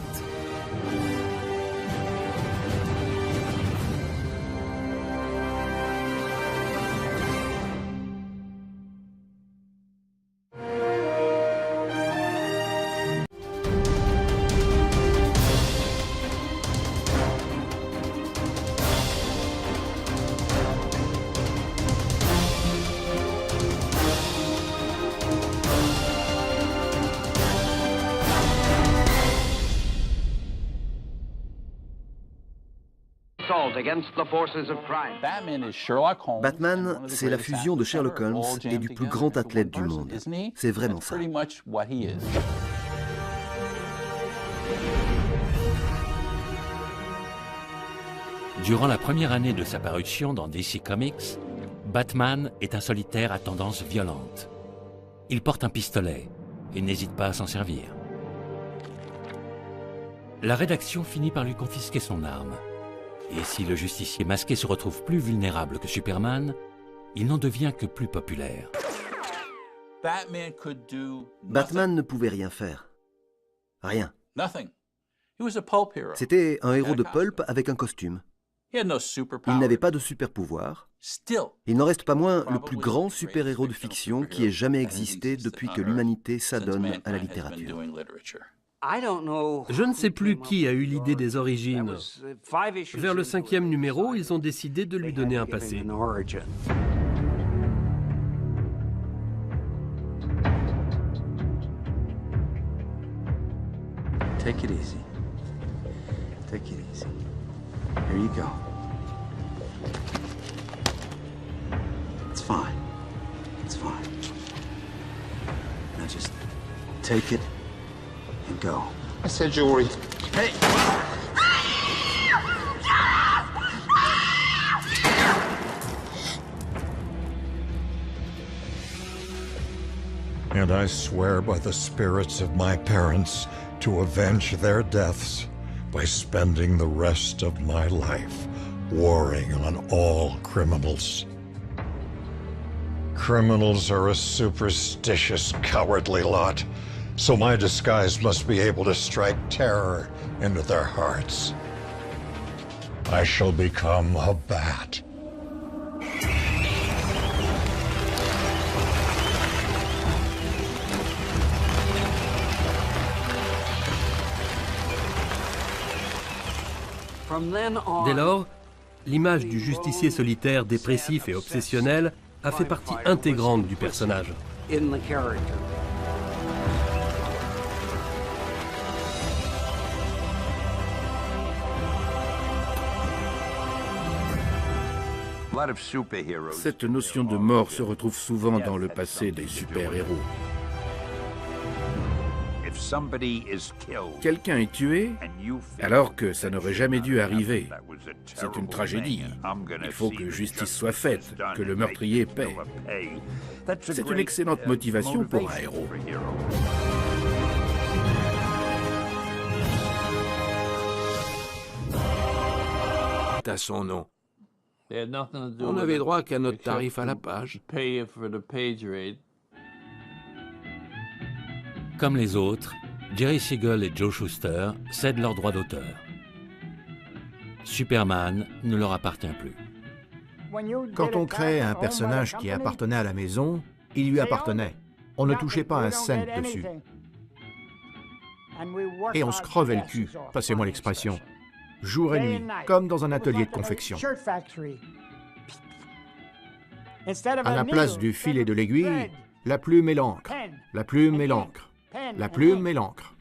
Batman, c'est la fusion de Sherlock Holmes et du plus grand athlète du monde. C'est vraiment ça. Durant la première année de sa parution dans DC Comics, Batman est un solitaire à tendance violente. Il porte un pistolet et n'hésite pas à s'en servir. La rédaction finit par lui confisquer son arme. Et si le justicier masqué se retrouve plus vulnérable que Superman, il n'en devient que plus populaire. Batman ne pouvait rien faire. Rien. C'était un héros de pulp avec un costume. Il n'avait pas de super-pouvoir. Il n'en reste pas moins le plus grand super-héros de fiction qui ait jamais existé depuis que l'humanité s'adonne à la littérature. Je ne sais plus qui a eu l'idée des origines. Vers le 5e numéro, ils ont décidé de lui donner un passé. Take it easy. Take it easy. Here you go. It's fine. It's fine. Now just take it and go. I said jewelry. Hey! And I swear by the spirits of my parents to avenge their deaths by spending the rest of my life warring on all criminals. Criminals are a superstitious, cowardly lot, so my disguise must be able to strike terror into their hearts. I shall become a bat. Dès lors, l'image du justicier solitaire dépressif et obsessionnel a fait partie intégrante du personnage. Cette notion de mort se retrouve souvent dans le passé des super-héros. Quelqu'un est tué alors que ça n'aurait jamais dû arriver. C'est une tragédie. Il faut que justice soit faite, que le meurtrier paie. C'est une excellente motivation pour un héros. À son nom. On n'avait droit qu'à notre tarif à la page. Comme les autres, Jerry Siegel et Joe Shuster cèdent leurs droits d'auteur. Superman ne leur appartient plus. Quand on crée un personnage qui appartenait à la maison, il lui appartenait. On ne touchait pas un cent dessus. Et on se crevait le cul, passez-moi l'expression, jour et nuit, comme dans un atelier de confection. À la place du fil et de l'aiguille, la plume et l'encre, la plume et l'encre. La plume et l'encre.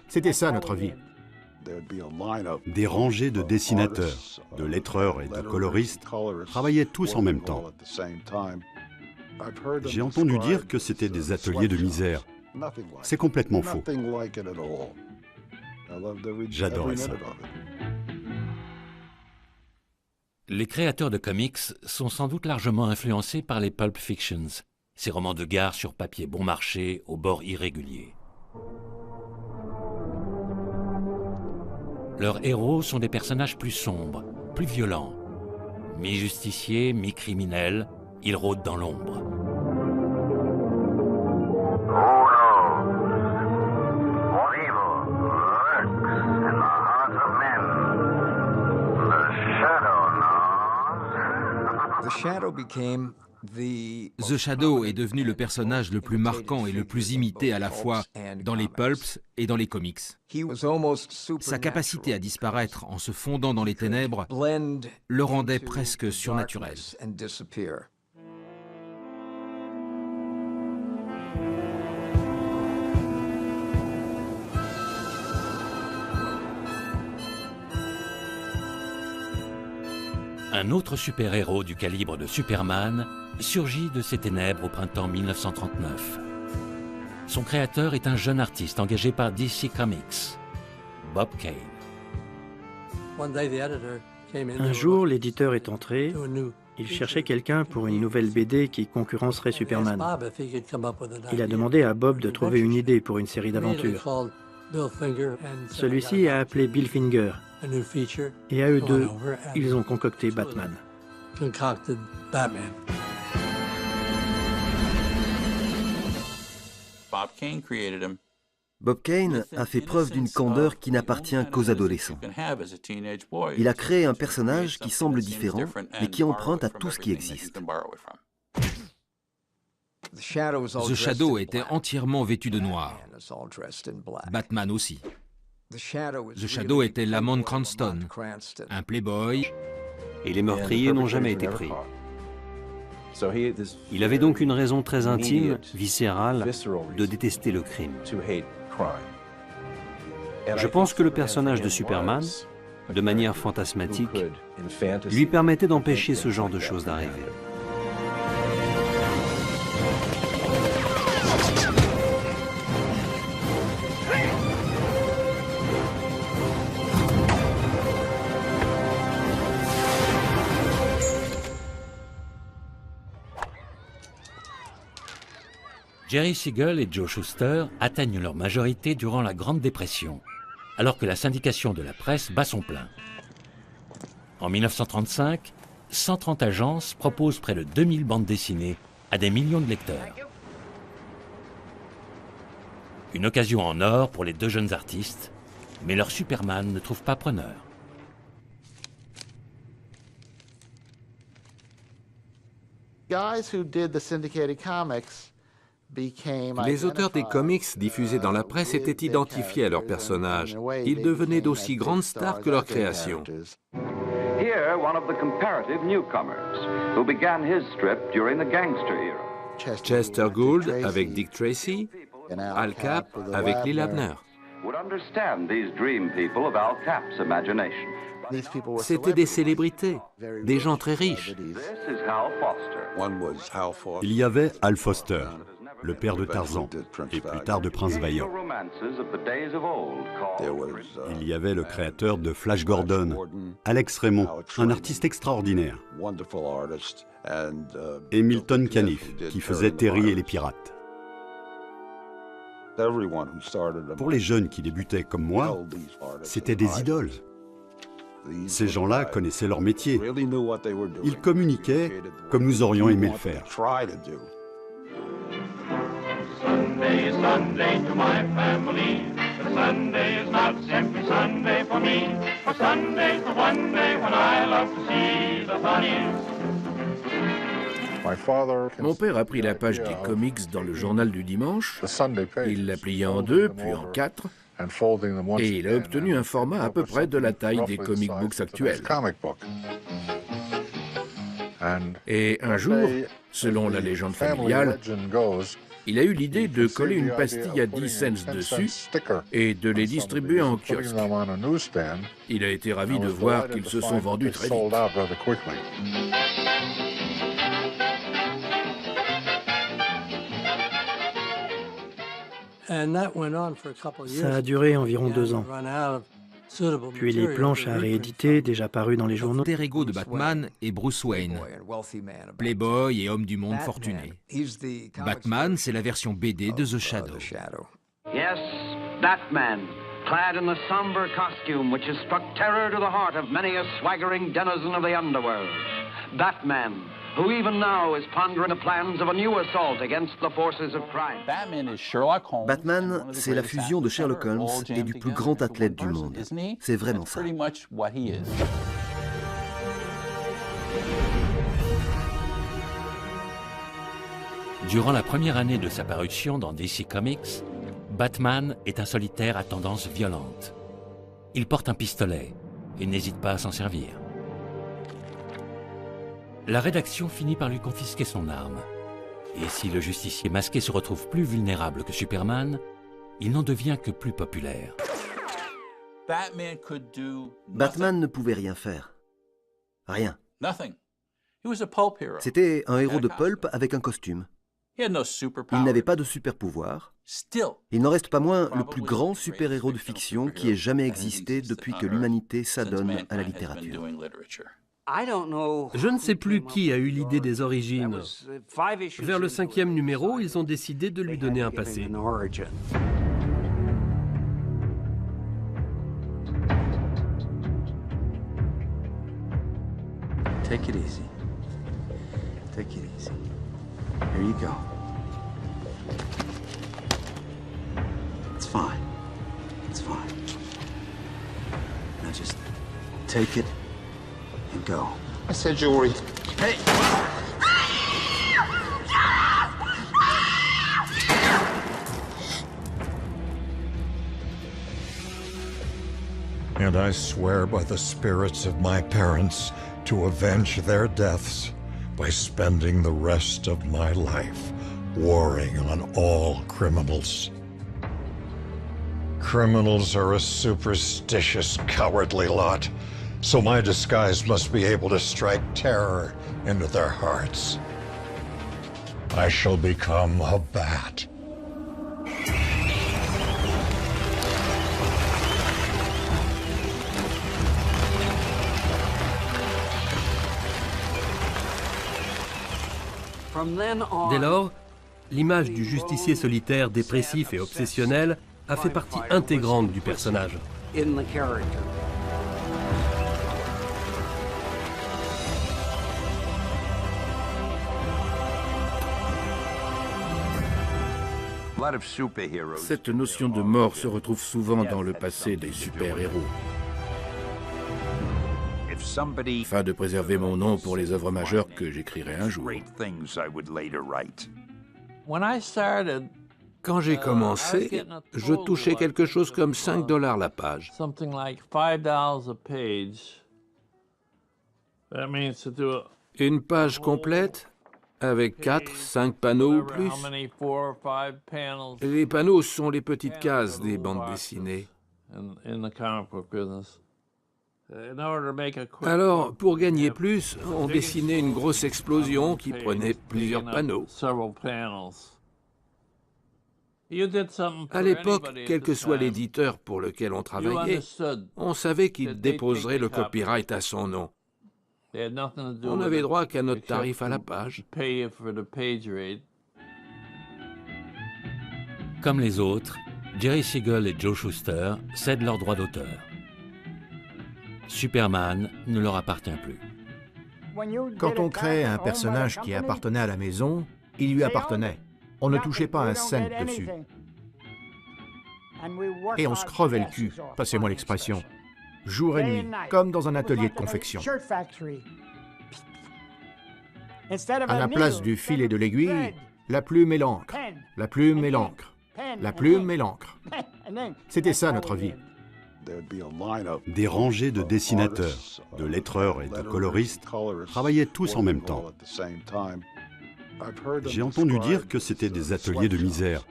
C'était ça notre vie. Des rangées de dessinateurs, de lettreurs et de coloristes travaillaient tous en même temps. J'ai entendu dire que c'était des ateliers de misère. C'est complètement faux. J'adorais ça. Les créateurs de comics sont sans doute largement influencés par les Pulp Fictions, ces romans de gare sur papier bon marché, aux bords irréguliers. Leurs héros sont des personnages plus sombres, plus violents. Mi-justiciers, mi-criminels, ils rôdent dans l'ombre. The Shadow est devenu le personnage le plus marquant et le plus imité à la fois dans les pulps et dans les comics. Sa capacité à disparaître en se fondant dans les ténèbres le rendait presque surnaturel. Un autre super-héros du calibre de Superman surgit de ces ténèbres au printemps 1939. Son créateur est un jeune artiste engagé par DC Comics, Bob Kane. Un jour, l'éditeur est entré. Il cherchait quelqu'un pour une nouvelle BD qui concurrencerait Superman. Il a demandé à Bob de trouver une idée pour une série d'aventures. Celui-ci a appelé Bill Finger. Et à eux deux, ils ont concocté Batman. Bob Kane a fait preuve d'une candeur qui n'appartient qu'aux adolescents. Il a créé un personnage qui semble différent, mais qui emprunte à tout ce qui existe. The Shadow était entièrement vêtu de noir. Batman aussi. The Shadow était Lamont Cranston, un playboy. Et les meurtriers n'ont jamais été pris. Il avait donc une raison très intime, viscérale, de détester le crime. Je pense que le personnage de Superman, de manière fantasmatique, lui permettait d'empêcher ce genre de choses d'arriver. Jerry Siegel et Joe Shuster atteignent leur majorité durant la Grande Dépression, alors que la syndication de la presse bat son plein. En 1935, 130 agences proposent près de 2000 bandes dessinées à des millions de lecteurs. Une occasion en or pour les deux jeunes artistes, mais leur Superman ne trouve pas preneur. Les auteurs des comics diffusés dans la presse étaient identifiés à leurs personnages. Ils devenaient d'aussi grandes stars que leur création. Here, one of the comparative newcomers who began his strip during the gangster era. Chester Gould avec Dick Tracy, Al Cap avec Lil Abner. Would understand these dream people of Al Cap's imagination. C'étaient des célébrités, des gens très riches. This is Hal Foster. Il y avait Hal Foster, le père de Tarzan, et plus tard de Prince Vaillant. Il y avait le créateur de Flash Gordon, Alex Raymond, un artiste extraordinaire. Et Milton Caniff, qui faisait Terry et les pirates. Pour les jeunes qui débutaient comme moi, c'était des idoles. Ces gens-là connaissaient leur métier. Ils communiquaient comme nous aurions aimé le faire. Sunday, Sunday to my family. But Sunday is not simply Sunday for me. For Sunday's the one day when I love to see the bunnies. Mon père a pris la page des comics dans le journal du dimanche, il l'a pliée en deux, puis en quatre, et il a obtenu un format à peu près de la taille des comic books actuels. Et un jour, selon la légende familiale, il a eu l'idée de coller une pastille à 10 cents dessus et de les distribuer en kiosque. Il a été ravi de voir qu'ils se sont vendus très vite. Ça a duré environ 2 ans. puis les planches à rééditer déjà parues dans les journaux. L'alter ego de Batman est Bruce Wayne, playboy et homme du monde fortuné. Batman, c'est la version BD de The Shadow. Yes, Batman, clad in the somber costume which has struck terror to the heart of many a swaggering denizen of the underworld. Batman, who even now is pondering the plans of a new assault against the forces of crime. Batman, c'est la fusion de Sherlock Holmes et du plus grand athlète du monde. C'est vraiment ça. Durant la première année de sa parution dans DC Comics, Batman est un solitaire à tendance violente. Il porte un pistolet et n'hésite pas à s'en servir. La rédaction finit par lui confisquer son arme. Et si le justicier masqué se retrouve plus vulnérable que Superman, il n'en devient que plus populaire. Batman ne pouvait rien faire. Rien. C'était un héros de pulp avec un costume. Il n'avait pas de super pouvoir. Il n'en reste pas moins le plus grand super-héros de fiction qui ait jamais existé depuis que l'humanité s'adonne à la littérature. Je ne sais plus qui a eu l'idée des origines. Vers le 5e numéro, ils ont décidé de lui donner un passé. Take it easy. Take it easy. Here you go. It's fine. It's fine. Now just take it and go. I said jewelry. Hey! And I swear by the spirits of my parents to avenge their deaths by spending the rest of my life warring on all criminals. Criminals are a superstitious, cowardly lot, so my disguise must be able to strike terror into their hearts. I shall become a bat. Dès lors, l'image du justicier solitaire dépressif et obsessionnel a fait partie intégrante du personnage. Cette notion de mort se retrouve souvent dans le passé des super-héros. Afin de préserver mon nom pour les œuvres majeures que j'écrirai un jour. Quand j'ai commencé, je touchais quelque chose comme $5 la page. Une page complète avec 4-5 panneaux ou plus. Les panneaux sont les petites cases des bandes dessinées. Alors, pour gagner plus, on dessinait une grosse explosion qui prenait plusieurs panneaux. À l'époque, quel que soit l'éditeur pour lequel on travaillait, on savait qu'il déposerait le copyright à son nom. On n'avait droit qu'à notre tarif à la page. Comme les autres, Jerry Siegel et Joe Shuster cèdent leurs droits d'auteur. Superman ne leur appartient plus. Quand on crée un personnage qui appartenait à la maison, il lui appartenait. On ne touchait pas un cent dessus. Et on se crevait le cul, passez-moi l'expression, jour et nuit, comme dans un atelier de confection. À la place du fil et de l'aiguille, la plume et l'encre, la plume et l'encre, la plume et l'encre. C'était ça notre vie. Des rangées de dessinateurs, de lettreurs et de coloristes travaillaient tous en même temps. J'ai entendu dire que c'était des ateliers de misère.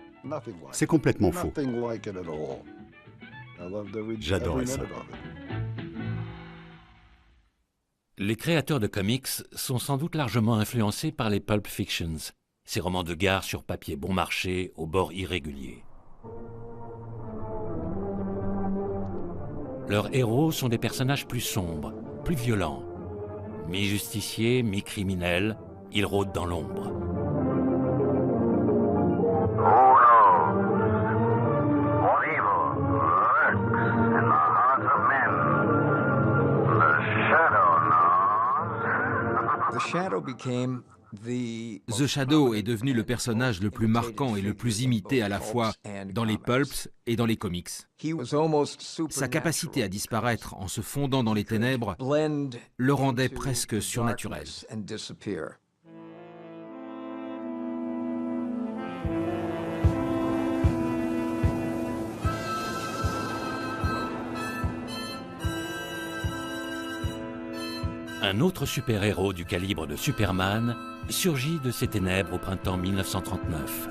C'est complètement faux. J'adorais ça. Les créateurs de comics sont sans doute largement influencés par les Pulp Fictions, ces romans de gare sur papier bon marché, aux bords irréguliers. leurs héros sont des personnages plus sombres, plus violents. Mi-justiciers, mi-criminels, ils rôdent dans l'ombre. The Shadow est devenu le personnage le plus marquant et le plus imité à la fois dans les pulps et dans les comics. Sa capacité à disparaître en se fondant dans les ténèbres le rendait presque surnaturel. Un autre super-héros du calibre de Superman surgit de ces ténèbres au printemps 1939.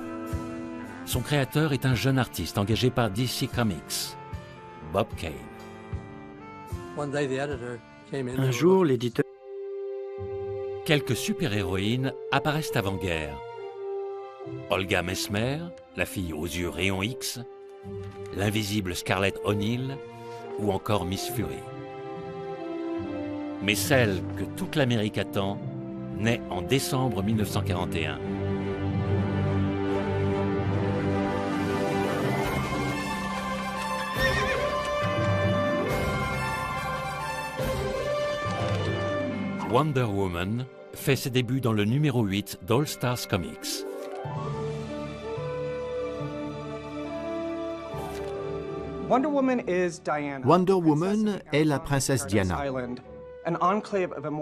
Son créateur est un jeune artiste engagé par DC Comics, Bob Kane. Un jour, l'éditeur... Quelques super-héroïnes apparaissent avant-guerre. Olga Mesmer, la fille aux yeux rayons X, l'invisible Scarlett O'Neill ou encore Miss Fury. Mais celle que toute l'Amérique attend naît en décembre 1941. Wonder Woman fait ses débuts dans le numéro 8 d'All Stars Comics. Wonder Woman est la princesse Diana.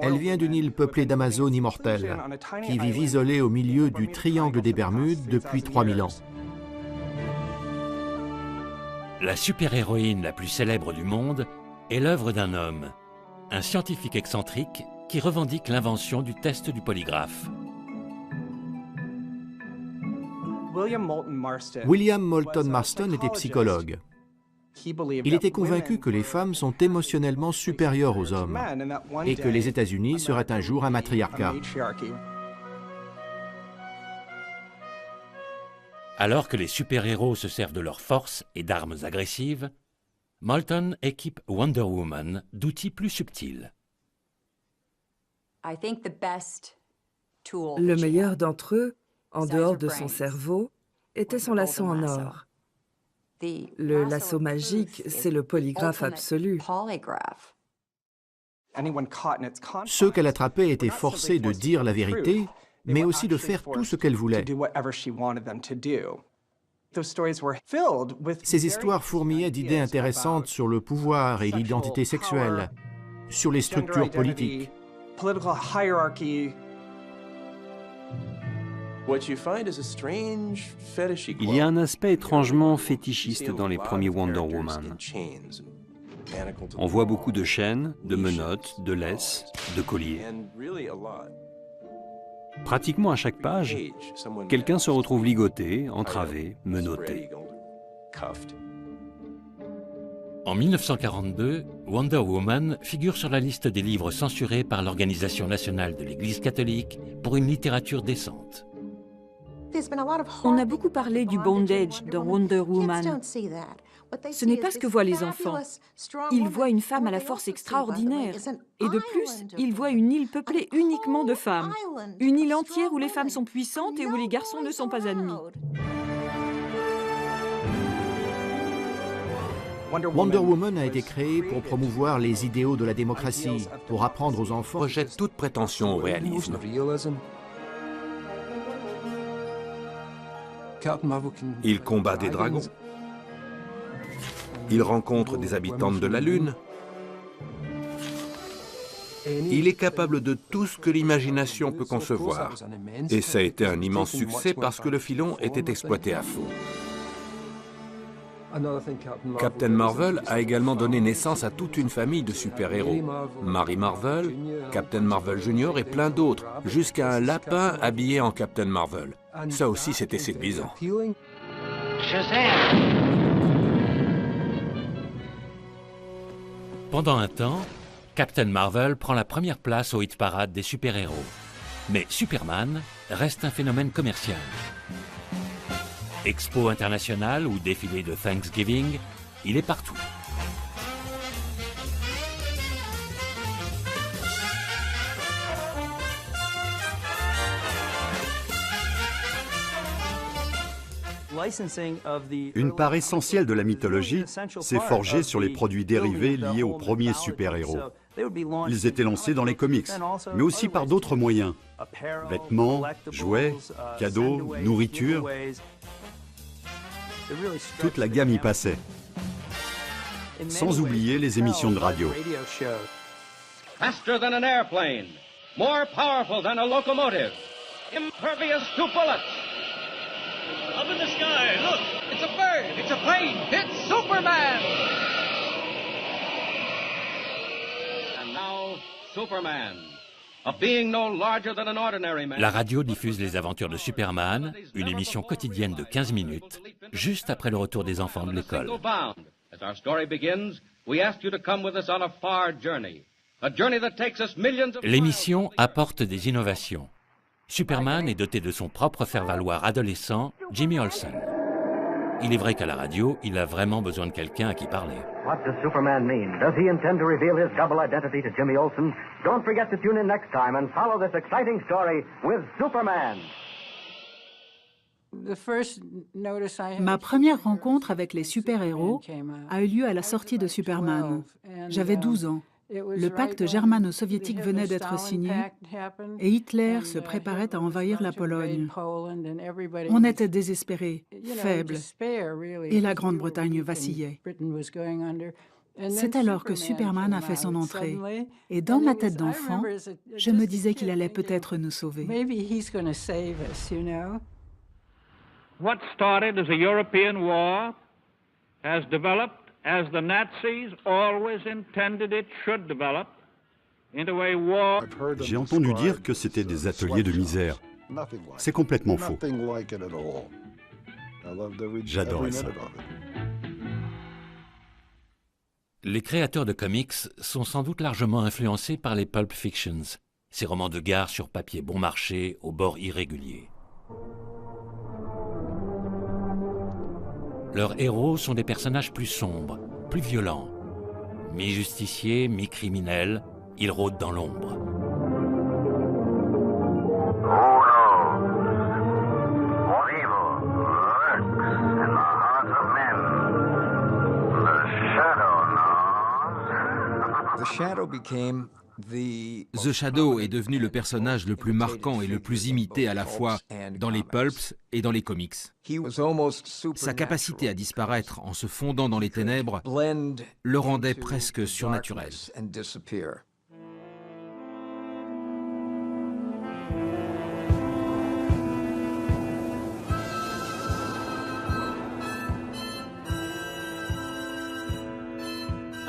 Elle vient d'une île peuplée d'Amazones immortelles, qui vivent isolée au milieu du triangle des Bermudes depuis 3000 ans. La super-héroïne la plus célèbre du monde est l'œuvre d'un homme, un scientifique excentrique qui revendique l'invention du test du polygraphe. William Moulton Marston était psychologue. Il était convaincu que les femmes sont émotionnellement supérieures aux hommes et que les États-Unis seraient un jour un matriarcat. Alors que les super-héros se servent de leurs forces et d'armes agressives, Moulton équipe Wonder Woman d'outils plus subtils. Le meilleur d'entre eux, en dehors de son cerveau, était son lasso en or. Le lasso magique, c'est le polygraphe absolu. Ceux qu'elle attrapait étaient forcés de dire la vérité, mais aussi de faire tout ce qu'elle voulait. Ces histoires fourmillaient d'idées intéressantes sur le pouvoir et l'identité sexuelle, sur les structures politiques. Il y a un aspect étrangement fétichiste dans les premiers Wonder Woman. On voit beaucoup de chaînes, de menottes, de laisses, de colliers. Pratiquement à chaque page, quelqu'un se retrouve ligoté, entravé, menotté. En 1942, Wonder Woman figure sur la liste des livres censurés par l'Organisation nationale de l'Église catholique pour une littérature décente. On a beaucoup parlé du bondage dans Wonder Woman. Ce n'est pas ce que voient les enfants. Ils voient une femme à la force extraordinaire. Et de plus, ils voient une île peuplée uniquement de femmes. Une île entière où les femmes sont puissantes et où les garçons ne sont pas admis. Wonder Woman a été créée pour promouvoir les idéaux de la démocratie, pour apprendre aux enfants... Rejette toute prétention au réalisme. Il combat des dragons. Il rencontre des habitantes de la Lune. Il est capable de tout ce que l'imagination peut concevoir. Et ça a été un immense succès parce que le filon était exploité à fond. Captain Marvel a également donné naissance à toute une famille de super-héros. Mary Marvel, Captain Marvel Jr. et plein d'autres, jusqu'à un lapin habillé en Captain Marvel. Ça aussi, c'était séduisant. Pendant un temps, Captain Marvel prend la première place au hit-parade des super-héros. Mais Superman reste un phénomène commercial. Expo internationale ou défilé de Thanksgiving, il est partout. Une part essentielle de la mythologie s'est forgée sur les produits dérivés liés aux premiers super-héros. Ils étaient lancés dans les comics, mais aussi par d'autres moyens. Vêtements, jouets, cadeaux, nourriture. Toute la gamme y passait. Sans oublier les émissions de radio. Faster than an airplane, more powerful than a locomotive, impervious to bullets. Up in the sky, look, it's a bird, it's a plane, it's Superman! And now, Superman, a being no larger than an ordinary man. La radio diffuse les aventures de Superman, une émission quotidienne de 15 minutes, juste après le retour des enfants de l'école. As our story begins, we ask you to come with us on a far journey. A journey that takes us millions of miles. L'émission apporte des innovations. Superman est doté de son propre faire-valoir adolescent, Jimmy Olsen. Il est vrai qu'à la radio, il a vraiment besoin de quelqu'un à qui parler. What does Superman mean? Does he intend to reveal his double identity to Jimmy Olsen? Don't forget to tune in next time and follow this exciting story with Superman. Ma première rencontre avec les super-héros a eu lieu à la sortie de Superman. J'avais 12 ans. Le pacte germano-soviétique venait d'être signé et Hitler se préparait à envahir la Pologne. On était désespérés, faibles, et la Grande-Bretagne vacillait. C'est alors que Superman a fait son entrée. Et dans ma tête d'enfant, je me disais qu'il allait peut-être nous sauver. What started as a European war has developed, as the Nazis always intended it should develop, into a war. J'ai entendu dire que c'était des ateliers de misère. C'est complètement faux. J'adorais ça. Les créateurs de comics sont sans doute largement influencés par les Pulp Fictions, ces romans de gare sur papier bon marché, aux bords irréguliers. Leurs héros sont des personnages plus sombres, plus violents. Mi-justiciers, mi-criminels, ils rôdent dans l'ombre. The Shadow est devenu le personnage le plus marquant et le plus imité à la fois dans les pulps et dans les comics. Sa capacité à disparaître en se fondant dans les ténèbres le rendait presque surnaturel.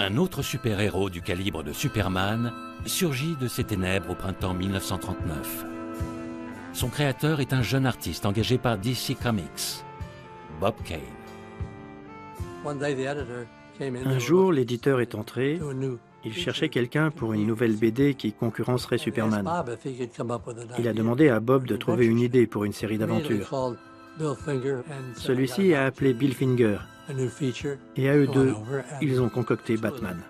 Un autre super-héros du calibre de Superman surgit de ces ténèbres au printemps 1939. Son créateur est un jeune artiste engagé par DC Comics, Bob Kane. Un jour, l'éditeur est entré. Il cherchait quelqu'un pour une nouvelle BD qui concurrencerait Superman. Il a demandé à Bob de trouver une idée pour une série d'aventures. Celui-ci a appelé Bill Finger. Et à eux deux, ils ont concocté Batman.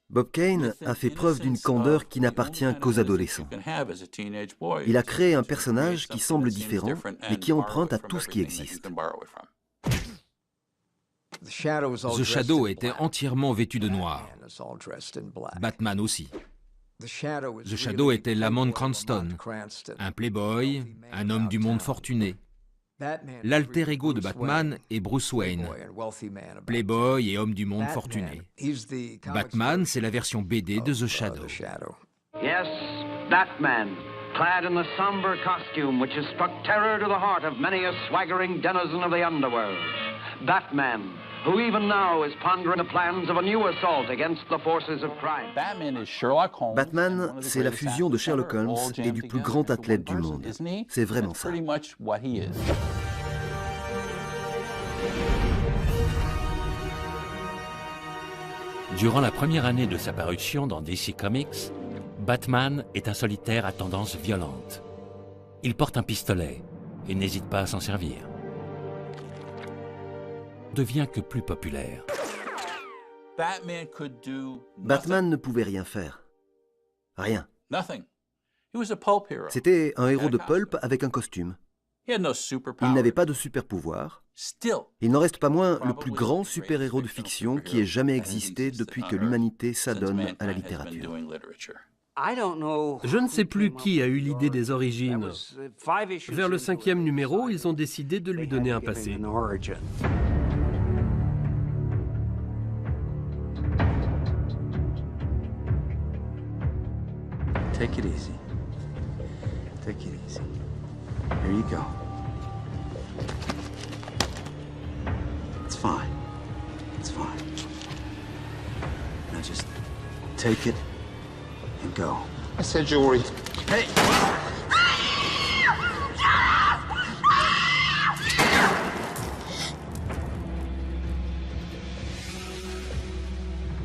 Bob Kane a fait preuve d'une candeur qui n'appartient qu'aux adolescents. Il a créé un personnage qui semble différent, mais qui emprunte à tout ce qui existe. The Shadow était entièrement vêtu de noir. Batman aussi. The Shadow était Lamont Cranston, un playboy, un homme du monde fortuné. L'alter ego de Batman est Bruce Wayne, playboy et homme du monde fortuné. Batman, c'est la version BD de The Shadow. Yes, Batman, clad in the somber costume which has struck terror to the heart of many a swaggering denizen of the underworld. Batman, who even now is pondering the plans of a new assault against the forces of crime. Batman, c'est la fusion de Sherlock Holmes et du plus grand athlète du monde. C'est vraiment ça. Durant la première année de sa parution dans DC Comics, Batman est un solitaire à tendance violente. Il porte un pistolet et n'hésite pas à s'en servir. Devient que plus populaire. Batman ne pouvait rien faire. Rien. C'était un héros de pulp avec un costume. Il n'avait pas de super pouvoir. Il n'en reste pas moins le plus grand super-héros de fiction qui ait jamais existé depuis que l'humanité s'adonne à la littérature. Je ne sais plus qui a eu l'idée des origines. Vers le 5e numéro, ils ont décidé de lui donner un passé. Take it easy. Take it easy. Here you go. It's fine. It's fine. Now just take it and go. I said jewelry. Hey!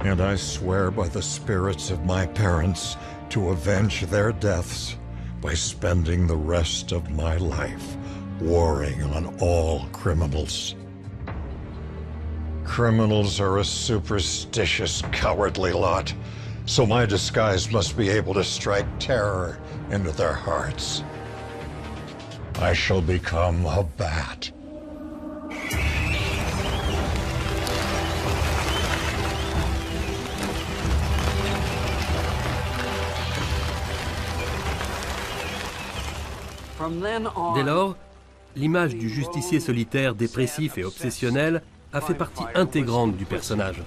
And I swear by the spirits of my parents to avenge their deaths by spending the rest of my life warring on all criminals. Criminals are a superstitious, cowardly lot, so my disguise must be able to strike terror into their hearts. I shall become a bat. Dès lors, l'image du justicier solitaire, dépressif et obsessionnel a fait partie intégrante du personnage.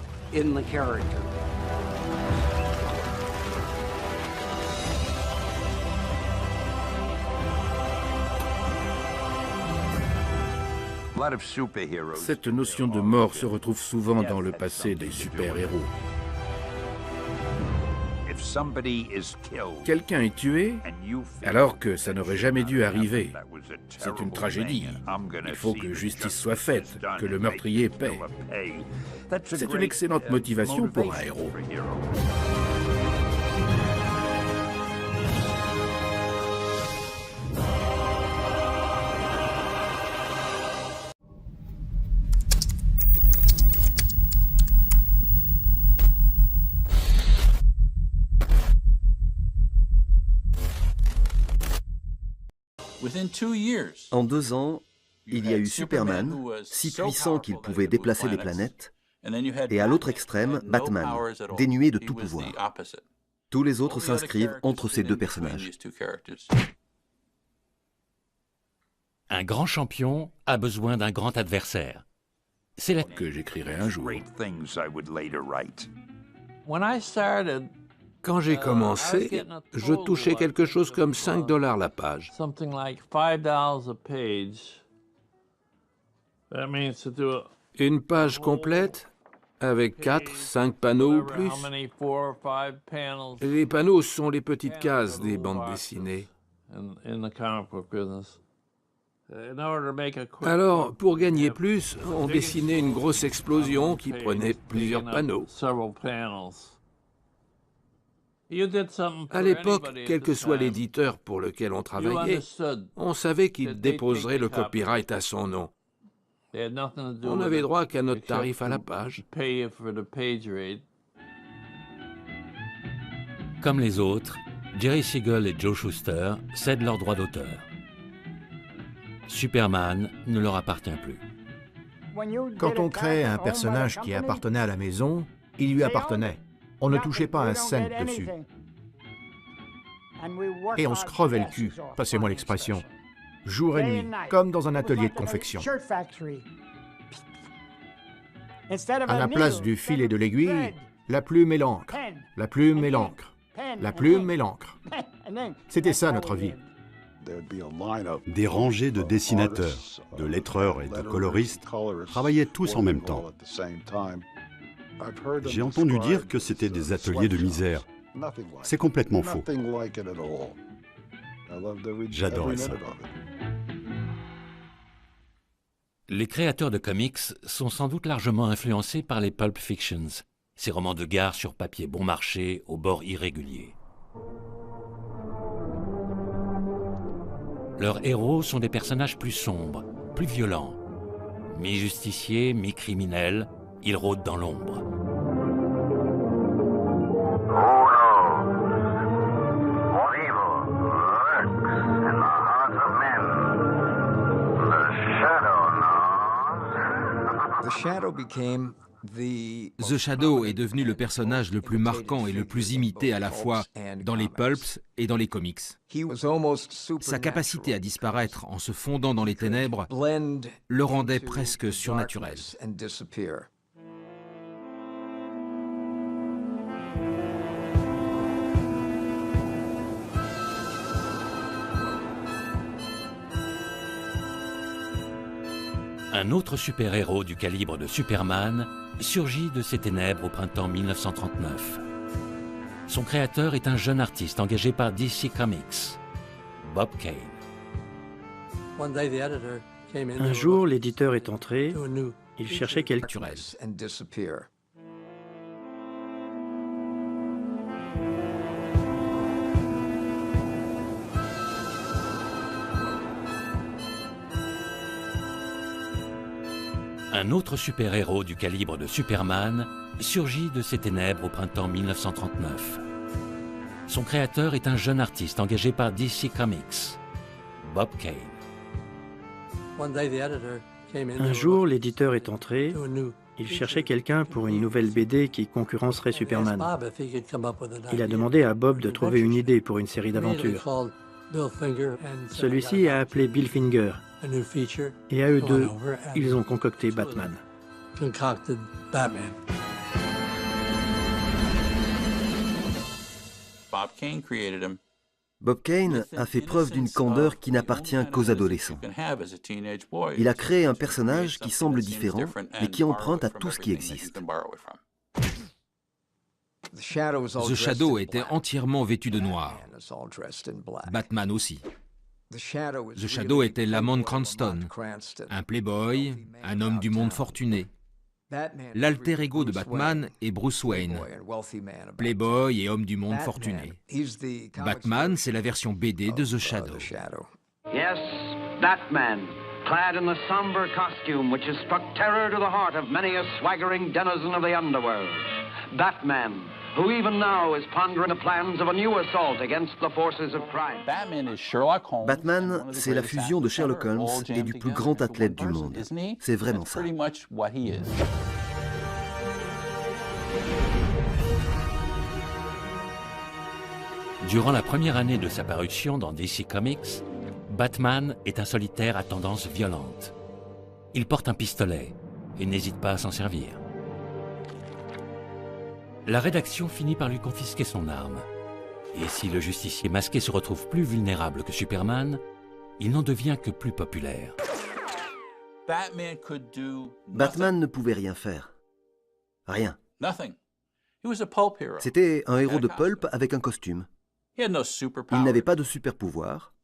Cette notion de mort se retrouve souvent dans le passé des super-héros. Quelqu'un est tué alors que ça n'aurait jamais dû arriver. C'est une tragédie. Il faut que justice soit faite, que le meurtrier paie. C'est une excellente motivation pour un héros. En 2 ans, il y a eu Superman, si puissant qu'il pouvait déplacer des planètes, et à l'autre extrême, Batman, dénué de tout pouvoir. Tous les autres s'inscrivent entre ces deux personnages. Un grand champion a besoin d'un grand adversaire. C'est là que j'écrirai un jour. Quand j'ai commencé, je touchais quelque chose comme $5 la page. Une page complète avec 4, 5 panneaux ou plus. Les panneaux sont les petites cases des bandes dessinées. Alors, pour gagner plus, on dessinait une grosse explosion qui prenait plusieurs panneaux. À l'époque, quel que soit l'éditeur pour lequel on travaillait, on savait qu'il déposerait le copyright à son nom. On n'avait droit qu'à notre tarif à la page. Comme les autres, Jerry Siegel et Joe Shuster cèdent leurs droits d'auteur. Superman ne leur appartient plus. Quand on crée un personnage qui appartenait à la maison, il lui appartenait. On ne touchait pas un cent dessus. Et on se crevait le cul, passez-moi l'expression, jour et nuit, comme dans un atelier de confection. À la place du fil et de l'aiguille, la plume et l'encre, la plume et l'encre, la plume et l'encre. C'était ça notre vie. Des rangées de dessinateurs, de lettreurs et de coloristes travaillaient tous en même temps. J'ai entendu dire que c'était des ateliers de misère. C'est complètement faux. J'adorais ça. Les créateurs de comics sont sans doute largement influencés par les Pulp Fictions, ces romans de gare sur papier bon marché, aux bords irréguliers. Leurs héros sont des personnages plus sombres, plus violents. Mi-justiciers, mi-criminels, ils rôdent dans l'ombre. The Shadow est devenu le personnage le plus marquant et le plus imité à la fois dans les pulps et dans les comics. Sa capacité à disparaître en se fondant dans les ténèbres le rendait presque surnaturel. Un autre super-héros du calibre de Superman surgit de ses ténèbres au printemps 1939. Son créateur est un jeune artiste engagé par DC Comics, Bob Kane. Un jour, l'éditeur est entré, il cherchait quelqu'un. Un autre super-héros du calibre de Superman surgit de ses ténèbres au printemps 1939. Son créateur est un jeune artiste engagé par DC Comics, Bob Kane. Un jour, l'éditeur est entré, il cherchait quelqu'un pour une nouvelle BD qui concurrencerait Superman. Il a demandé à Bob de trouver une idée pour une série d'aventures. Celui-ci a appelé Bill Finger. Et à eux deux, ils ont concocté Batman. Bob Kane a fait preuve d'une candeur qui n'appartient qu'aux adolescents. Il a créé un personnage qui semble différent, mais qui emprunte à tout ce qui existe. The Shadow était entièrement vêtu de noir. Batman aussi. The Shadow était Lamont Cranston, un playboy, un homme du monde fortuné. L'alter ego de Batman est Bruce Wayne, playboy et homme du monde fortuné. Batman, c'est la version BD de The Shadow. Yes, Batman, clad in the somber costume which has struck terror to the heart of many a swaggering denizen of the underworld. Batman, who even now is pondering the plans of a new assault against the forces of crime. Batman, c'est la fusion de Sherlock Holmes et du plus grand athlète du monde. C'est vraiment ça. Durant la première année de sa parution dans DC Comics, Batman est un solitaire à tendance violente. Il porte un pistolet et n'hésite pas à s'en servir. La rédaction finit par lui confisquer son arme. Et si le justicier masqué se retrouve plus vulnérable que Superman, il n'en devient que plus populaire. Batman ne pouvait rien faire. Rien. C'était un héros de pulp avec un costume. Il n'avait pas de super pouvoir.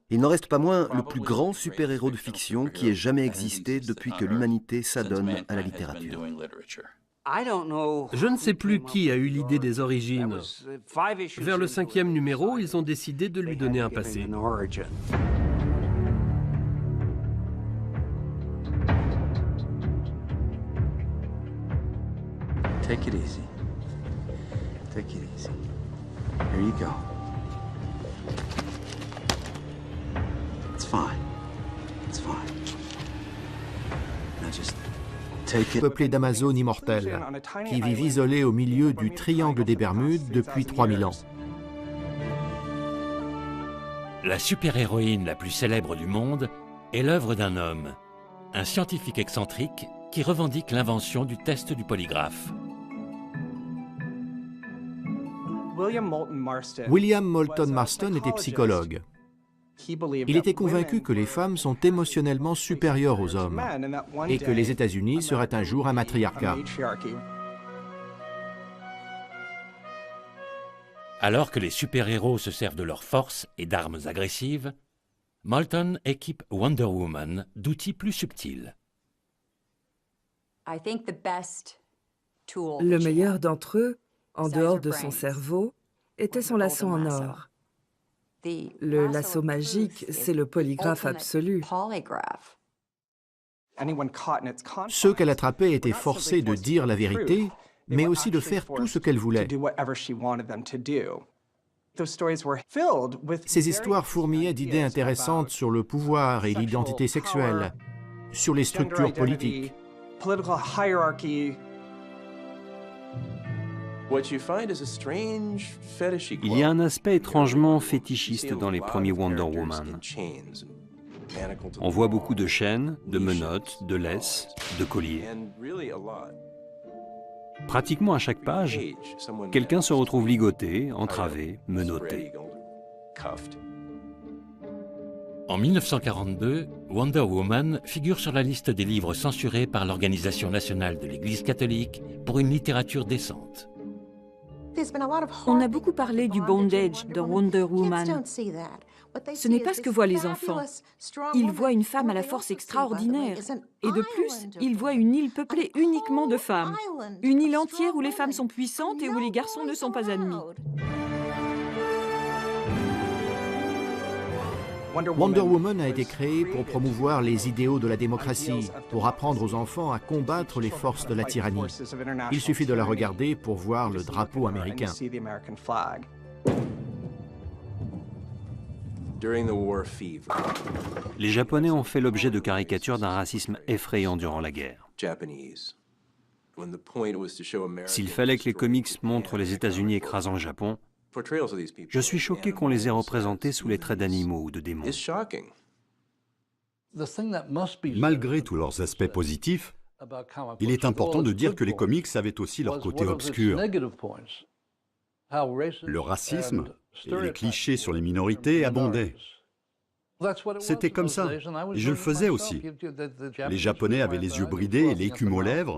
Il n'en reste pas moins le plus grand super-héros de fiction qui ait jamais existé depuis que l'humanité s'adonne à la littérature. Je ne sais plus qui a eu l'idée des origines. Vers le 5e numéro, ils ont décidé de lui donner un passé. Take it easy. Take it easy. Here you go. It's fine. It's fine. Now just take it. Peuplé d'Amazones immortelles, qui vivent isolés au milieu du triangle des Bermudes depuis 3000 ans. La super-héroïne la plus célèbre du monde est l'œuvre d'un homme, un scientifique excentrique qui revendique l'invention du test du polygraphe. William Moulton Marston était psychologue. Il était convaincu que les femmes sont émotionnellement supérieures aux hommes et que les États-Unis seraient un jour un matriarcat. Alors que les super-héros se servent de leurs forces et d'armes agressives, Moulton équipe Wonder Woman d'outils plus subtils. Le meilleur d'entre eux, en dehors de son cerveau, était son lasso en or. Le lasso magique, c'est le polygraphe absolu. Ceux qu'elle attrapait étaient forcés de dire la vérité, mais aussi de faire tout ce qu'elle voulait. Ces histoires fourmillaient d'idées intéressantes sur le pouvoir et l'identité sexuelle, sur les structures politiques, Il y a un aspect étrangement fétichiste dans les premiers Wonder Woman. On voit beaucoup de chaînes, de menottes, de laisses, de colliers. Pratiquement à chaque page, quelqu'un se retrouve ligoté, entravé, menotté. En 1942, Wonder Woman figure sur la liste des livres censurés par l'Organisation nationale de l'Église catholique pour une littérature décente. On a beaucoup parlé du bondage dans Wonder Woman. Ce n'est pas ce que voient les enfants. Ils voient une femme à la force extraordinaire. Et de plus, ils voient une île peuplée uniquement de femmes. Une île entière où les femmes sont puissantes et où les garçons ne sont pas admis. Wonder Woman a été créée pour promouvoir les idéaux de la démocratie, pour apprendre aux enfants à combattre les forces de la tyrannie. Il suffit de la regarder pour voir le drapeau américain. Les Japonais ont fait l'objet de caricatures d'un racisme effrayant durant la guerre. S'il fallait que les comics montrent les États-Unis écrasant le Japon, je suis choqué qu'on les ait représentés sous les traits d'animaux ou de démons. Malgré tous leurs aspects positifs, il est important de dire que les comics avaient aussi leur côté obscur. Le racisme et les clichés sur les minorités abondaient. C'était comme ça, et je le faisais aussi. Les Japonais avaient les yeux bridés et l'écume aux lèvres,